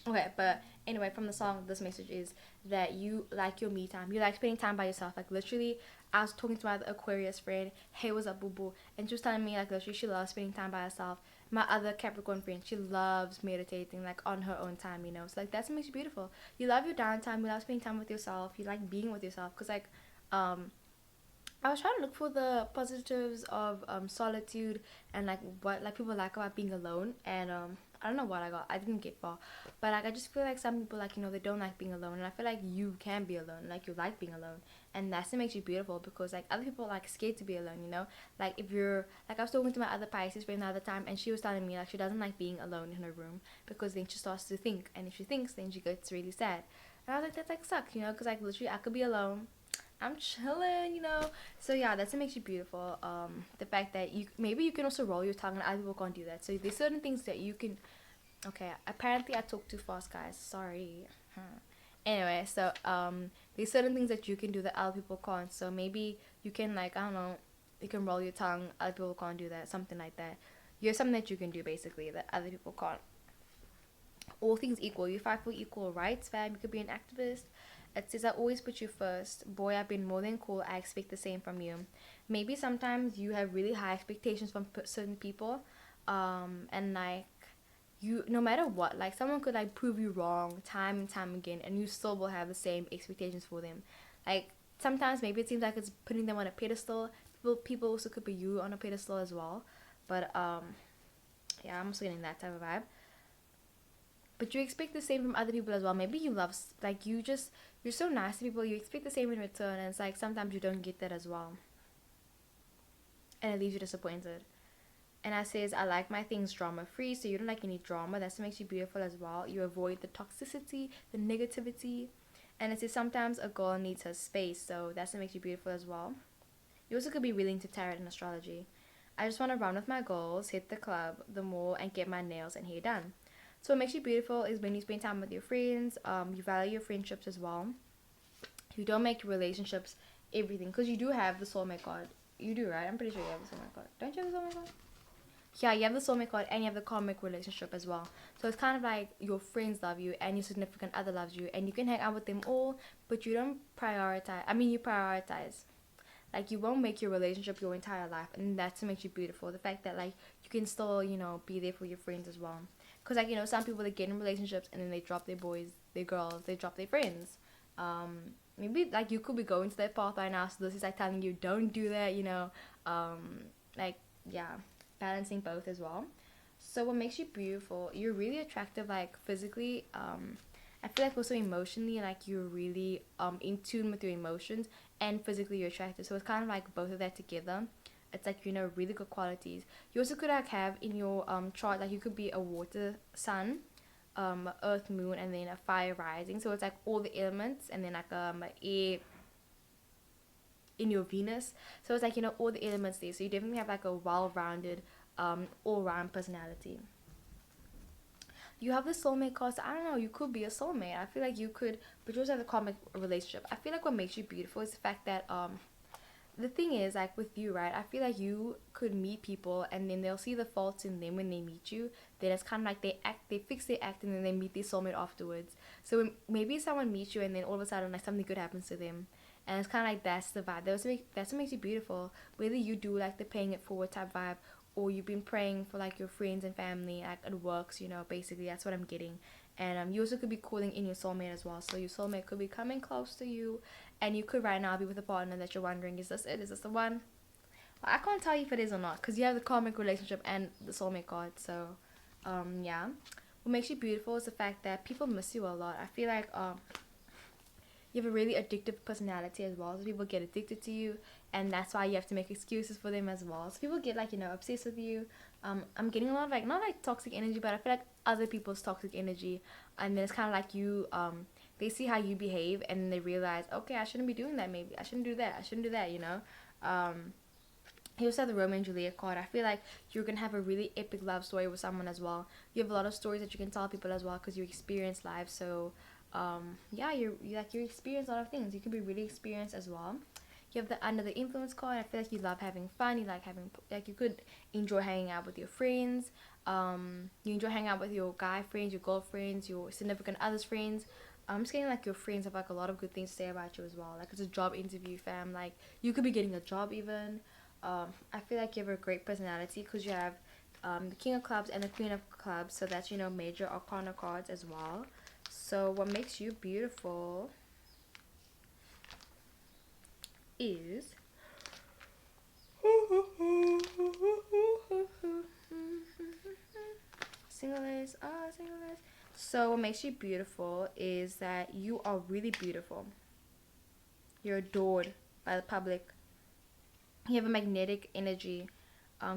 Okay, but anyway, from the song, this message is that you like your me time. You like spending time by yourself. Like, literally, I was talking to my Aquarius friend, hey, what's up, boo boo? And she was telling me, like, literally, she loves spending time by herself. My other Capricorn friend, she loves meditating, like, on her own time, you know? So, like, that's what makes you beautiful. You love your downtime. You love spending time with yourself. You like being with yourself. Because, like, I was trying to look for the positives of solitude and like what like people like about being alone, and I don't know what I got. I didn't get far, but like I just feel like some people, like, you know, they don't like being alone, and I feel like you can be alone, like you like being alone, and that's what makes you beautiful, because like other people are like scared to be alone, you know. Like if you're like, I was talking to my other Pisces friend the other time, and she was telling me like she doesn't like being alone in her room because then she starts to think, and if she thinks, then she gets really sad. And I was like, that like sucks, you know, because like literally I could be alone, I'm chilling, you know. So yeah, that's what makes you beautiful. The fact that you maybe you can also roll your tongue, and other people can't do that. So there's certain things that you can. Okay, apparently I talk too fast, guys. Sorry. Anyway, so there's certain things that you can do that other people can't. So maybe you can, like, I don't know, you can roll your tongue. Other people can't do that. Something like that. You're something that you can do basically that other people can't. All things equal, you fight for equal rights, fam. You could be an activist. It says, I always put you first. Boy, I've been more than cool. I expect the same from you. Maybe sometimes you have really high expectations from certain people. And like, you, no matter what, like someone could like prove you wrong time and time again, and you still will have the same expectations for them. Like, sometimes maybe it seems like it's putting them on a pedestal. People also could put you on a pedestal as well. But yeah, I'm also getting that type of vibe. But you expect the same from other people as well. Maybe you love, like, you're so nice to people, you expect the same in return, and it's like sometimes you don't get that as well, and it leaves you disappointed. And I says, I like my things drama free, so you don't like any drama. That's what makes you beautiful as well. You avoid the toxicity, the negativity. And it says sometimes a girl needs her space, so that's what makes you beautiful as well. You also could be willing to tarot and astrology. I just want to run with my goals, hit the club, the mall, and get my nails and hair done. So what makes you beautiful is when you spend time with your friends. You value your friendships as well. You don't make relationships everything, because you do have the soulmate card. You do, right? I'm pretty sure you have the soulmate card. Don't you have the soulmate card? Yeah, you have the soulmate card, and you have the karmic relationship as well. So it's kind of like your friends love you and your significant other loves you, and you can hang out with them all, but you don't prioritize. I mean, you prioritize. Like, you won't make your relationship your entire life, and that's what makes you beautiful. The fact that like you can still, you know, be there for your friends as well. Because like, you know, some people, they get in relationships and then they drop their boys, their girls, they drop their friends. Maybe like you could be going to that path right now, so this is like telling you don't do that, you know. Like, yeah, balancing both as well. So what makes you beautiful? You're really attractive, like physically. I feel like also emotionally, like you're really in tune with your emotions, and physically you're attractive. So it's kind of like both of that together. It's like, you know, really good qualities. You also could like have in your chart, like you could be a water sun, earth moon, and then a fire rising. So it's like all the elements, and then like air in your Venus. So it's like, you know, all the elements there. So you definitely have like a well-rounded, all-round personality. You have the soulmate card. So I don't know, you could be a soulmate. I feel like you could, but you also have the karmic relationship. I feel like what makes you beautiful is the fact that the thing is, like with you, right, I feel like you could meet people and then they'll see the faults in them when they meet you. Then it's kind of like they fix their act, and then they meet their soulmate afterwards. So maybe someone meets you and then all of a sudden like something good happens to them, and it's kind of like that's the vibe. That's what makes you beautiful. Whether you do like the paying it forward type vibe, or you've been praying for like your friends and family, like it works, you know, basically that's what I'm getting. And you also could be calling in your soulmate as well. So your soulmate could be coming close to you, and you could right now be with a partner that you're wondering, is this it? Is this the one? Well, I can't tell you if it is or not, because you have the karmic relationship and the soulmate card. So yeah, what makes you beautiful is the fact that people miss you a lot. I feel like You have a really addictive personality as well, so people get addicted to you, and that's why you have to make excuses for them as well. So people get like, you know, obsessed with you. I'm getting a lot of like, not like toxic energy, but I feel like other people's toxic energy, and then it's kind of like you they see how you behave and they realize, okay, I shouldn't be doing that. Maybe I shouldn't do that. I shouldn't do that. You know. He also had the Romeo and Juliet card. I feel like you're gonna have a really epic love story with someone as well. You have a lot of stories that you can tell people as well because you experience life. So, yeah, you experience a lot of things. You could be really experienced as well. You have the under the influence card. I feel like you love having fun. You like having like you could enjoy hanging out with your friends. You enjoy hanging out with your guy friends, your girlfriends, your significant others friends. I'm just getting like your friends have like a lot of good things to say about you as well. Like it's a job interview, fam. Like you could be getting a job even. I feel like you have a great personality because you have the King of Clubs and the Queen of Clubs, so that's, you know, major arcana cards as well. So what makes you beautiful is single ace, single ace. So what makes you beautiful is that you are really beautiful. You're adored by the public. You have a magnetic energy.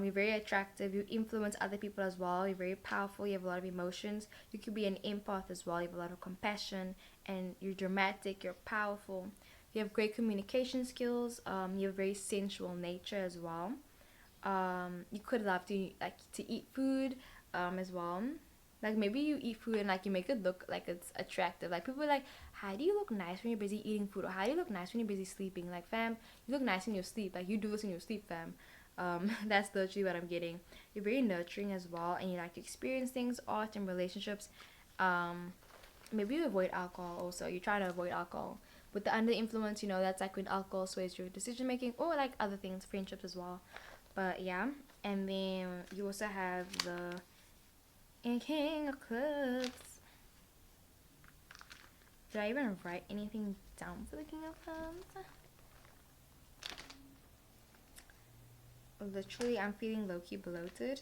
You're very attractive. You influence other people as well. You're very powerful. You have a lot of emotions. You could be an empath as well. You have a lot of compassion, and you're dramatic. You're powerful. You have great communication skills. You have a very sensual nature as well. You could love to like to eat food as well. Like maybe you eat food and like you make it look like it's attractive. Like people are like, how do you look nice when you're busy eating food, or how do you look nice when you're busy sleeping? Like fam, you look nice in your sleep. Like you do this in your sleep, fam. That's literally what I'm getting. You're very nurturing as well, and you like to experience things, art and relationships. Maybe you avoid alcohol also. You try to avoid alcohol. With the under influence, you know, that's like when alcohol sways your decision making, or like other things, friendships as well. But yeah, and then you also have the King of Clubs. Did I even write anything down for the King of Clubs? Literally, I'm feeling low-key bloated.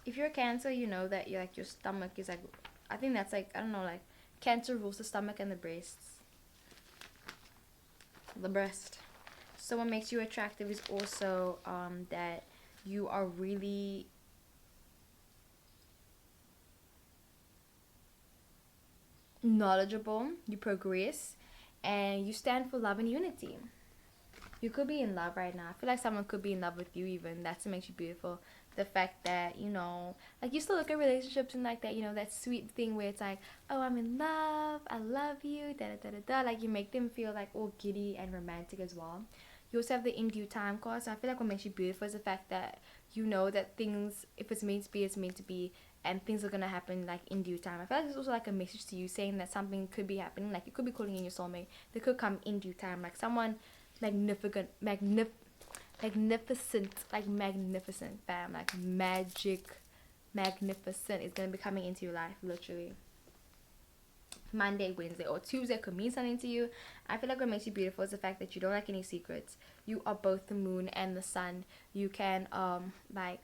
If you're a Cancer, you know that you like your stomach is like, I think that's like, I don't know, like Cancer rules the stomach and the breasts. The breast. So what makes you attractive is also that you are really knowledgeable, you progress, and you stand for love and unity. You could be in love right now. I feel like someone could be in love with you even. That's what makes you beautiful. The fact that, you know, like you still look at relationships and like that, you know, that sweet thing where it's like, oh, I'm in love, I love you, da da da da da. Like you make them feel like all giddy and romantic as well. You also have the in due time card. So I feel like what makes you beautiful is the fact that you know that things, if it's meant to be, it's meant to be, and things are gonna happen like in due time. I feel like it's also like a message to you saying that something could be happening. Like you could be calling in your soulmate. They could come in due time. Like someone magnificent, magnificent, like magnificent, fam, like magic, magnificent is gonna be coming into your life, literally. Monday, Wednesday, or Tuesday could mean something to you. I feel like what makes you beautiful is the fact that you don't like any secrets. You are both the moon and the sun. You can like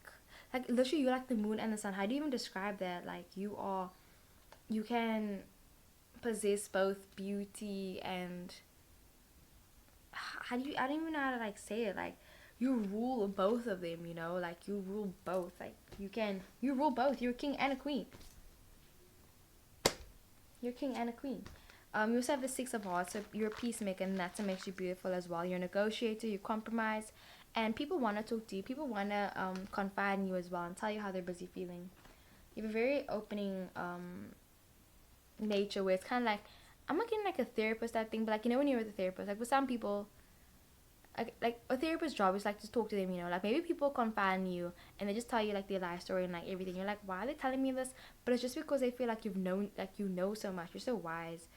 literally you're like the moon and the sun. How do you even describe that? Like you can possess both beauty and I don't even know how to like say it. Like you rule both of them, you know, like you rule both. Like you rule both. You're a king and a queen. You're king and a queen. You also have the Six of Hearts, so you're a peacemaker, and that's what makes you beautiful as well. You're a negotiator, you compromise, and people want to talk to you. People want to confide in you as well and tell you how they're busy feeling. You have a very opening nature where it's kind of like, I'm not getting like a therapist type thing, but like, you know, when you're with a therapist, like with some people, like a therapist's job is like to talk to them, you know, like maybe people confide in you and they just tell you like their life story and like everything. You're like, why are they telling me this? But it's just because they feel like you've known, like you know so much, you're so wise,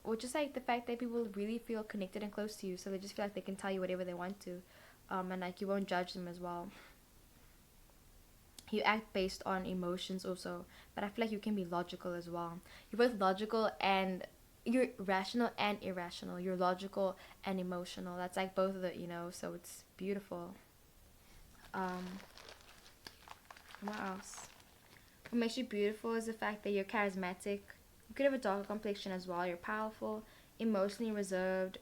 or just like the fact that people really feel connected and close to you, so they just feel like they can tell you whatever they want to, and like you won't judge them as well. You act based on emotions also, but I feel like you can be logical as well. You're both logical and you're rational and irrational. You're logical and emotional. That's like both of it, you know, so it's beautiful. um what else? What makes you beautiful is the fact that you're charismatic, You could have a darker complexion as well. You're powerful, emotionally reserved,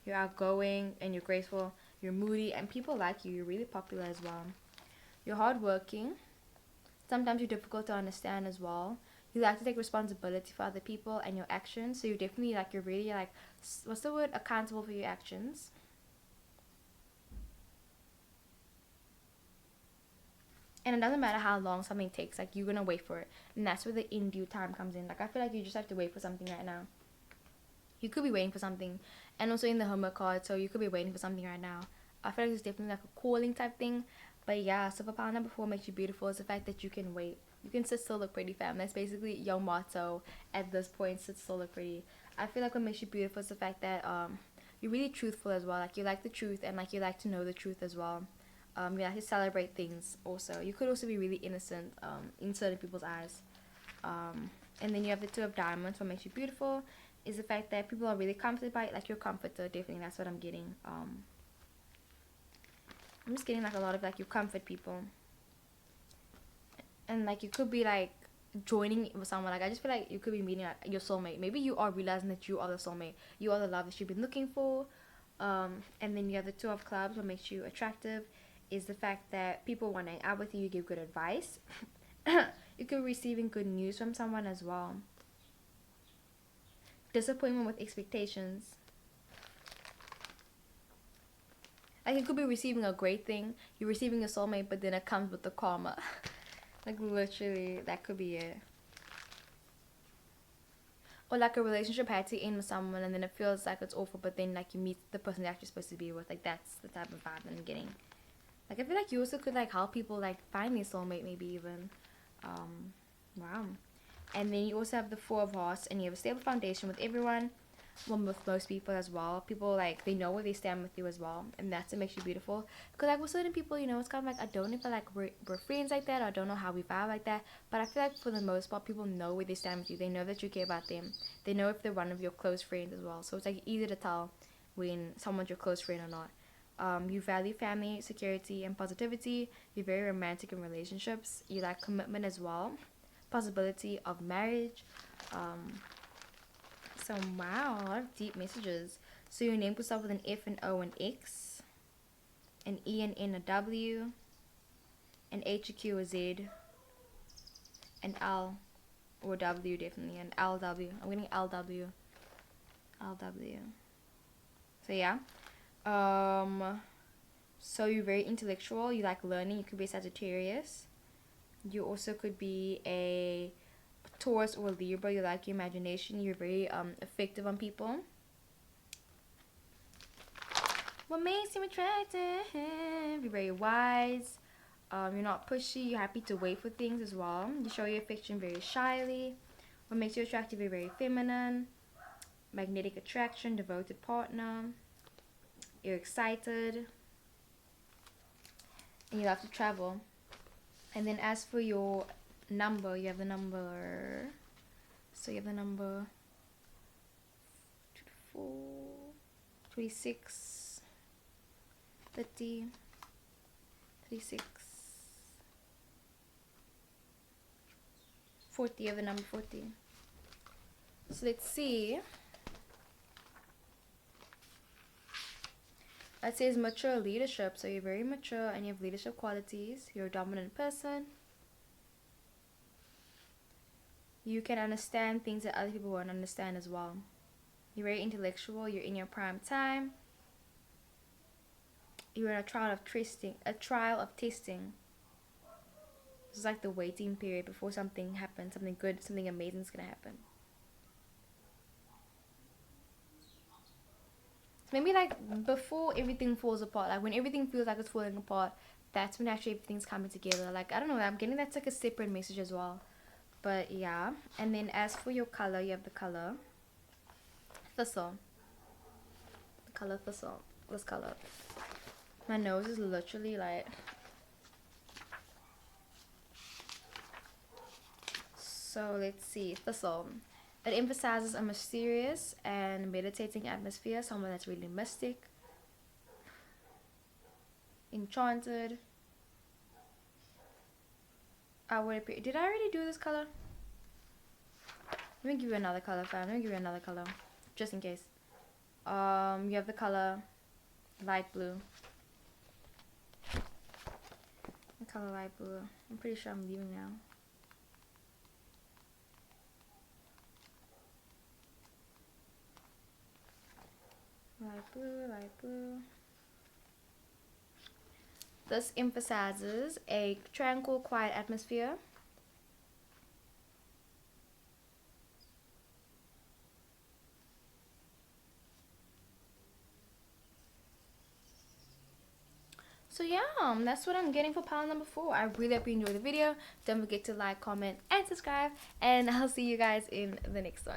you're outgoing and you're graceful. You're moody and people like you. You're really popular as well. You're hardworking. Sometimes you're difficult to understand as well. You like to take responsibility for other people and your actions. So you're definitely like, you're really like, what's the word? Accountable for your actions. And it doesn't matter how long something takes, like you're gonna wait for it. And that's where the in due time comes in. Like I feel like you just have to wait for something right now. You could be waiting for something. And also in the homework card, so you could be waiting for something right now. I feel like it's definitely like a calling type thing. But yeah, superpower number 4 makes you beautiful is the fact that you can wait. You can sit still, look pretty, fam. That's basically your motto at this point, sit still, look pretty. I feel like what makes you beautiful is the fact that you're really truthful as well. Like you like the truth and like you like to know the truth as well. You like to celebrate things also. You could also be really innocent in certain people's eyes. And then you have the 2 of diamonds. What makes you beautiful is the fact that people are really comforted by it. Like your comforter, definitely. That's what I'm getting. I'm just getting like a lot of like you comfort people. And like you could be like joining with someone. Like I just feel like you could be meeting like, your soulmate. Maybe you are realizing that you are the soulmate. You are the love that you've been looking for. And then you have the 2 of clubs. What makes you attractive is the fact that people want to hang out with you. You give good advice. You could be receiving good news from someone as well. Disappointment with expectations. Like you could be receiving a great thing. You're receiving a soulmate, but then it comes with the karma. Like literally, that could be it. Or like a relationship had to end with someone and then it feels like it's awful, but then like you meet the person you're actually supposed to be with. Like that's the type of vibe that I'm getting. Like I feel like you also could like help people like find their soulmate, maybe even. Wow. And then you also have the 4 of hearts and you have a stable foundation with everyone. Well, with most people as well. People like they know where they stand with you as well, and that's what makes you beautiful. Because like with certain people, you know, it's kind of like I don't know if like we're friends like that, or I don't know how we vibe like that. But I feel like for the most part, people know where they stand with you. They know that you care about them. They know if they're one of your close friends as well. So it's like easy to tell when someone's your close friend or not. You value family, security, and positivity. You're very romantic in relationships. You like commitment as well. Possibility of marriage. So wow, a lot of deep messages. So your name could start with an F, an O, an X, an E, an N, a W, an H, a Q, a Z, an L, or W definitely, an LW. I'm getting LW. LW. So yeah. So you're very intellectual. You like learning. You could be a Sagittarius. You also could be a Taurus or Libra. You like your imagination. You're very effective on people. What makes you attractive? You're very wise. You're not pushy. You're happy to wait for things as well. You show your affection very shyly. What makes you attractive? You're very feminine. Magnetic attraction. Devoted partner. You're excited. And you love to travel. And then as for your number, you have the number. So you have the number 24, 26, 30, 36, 40. You have the number 40. So let's see. It says mature leadership. So you're very mature and you have leadership qualities. You're a dominant person. You can understand things that other people won't understand as well. You're very intellectual. You're in your prime time. You're in a trial of testing. This is like the waiting period before something happens. Something good, something amazing is gonna happen. Maybe like before everything falls apart, like when everything feels like it's falling apart, that's when actually everything's coming together. Like I don't know, I'm getting that's like a separate message as well. But yeah, and then as for your color, you have the color thistle. The color thistle. This color. My nose is literally like. So let's see, thistle. It emphasizes a mysterious and meditating atmosphere, someone that's really mystic, enchanted. Did I already do this color? Let me give you another color, fam. Let me give you another color, just in case. You have the color light blue. The color light blue. I'm pretty sure I'm leaving now. Light blue, light blue. This emphasizes a tranquil, quiet atmosphere. So yeah, that's what I'm getting for pile number 4. I really hope you enjoyed the video. Don't forget to like, comment, and subscribe. And I'll see you guys in the next one.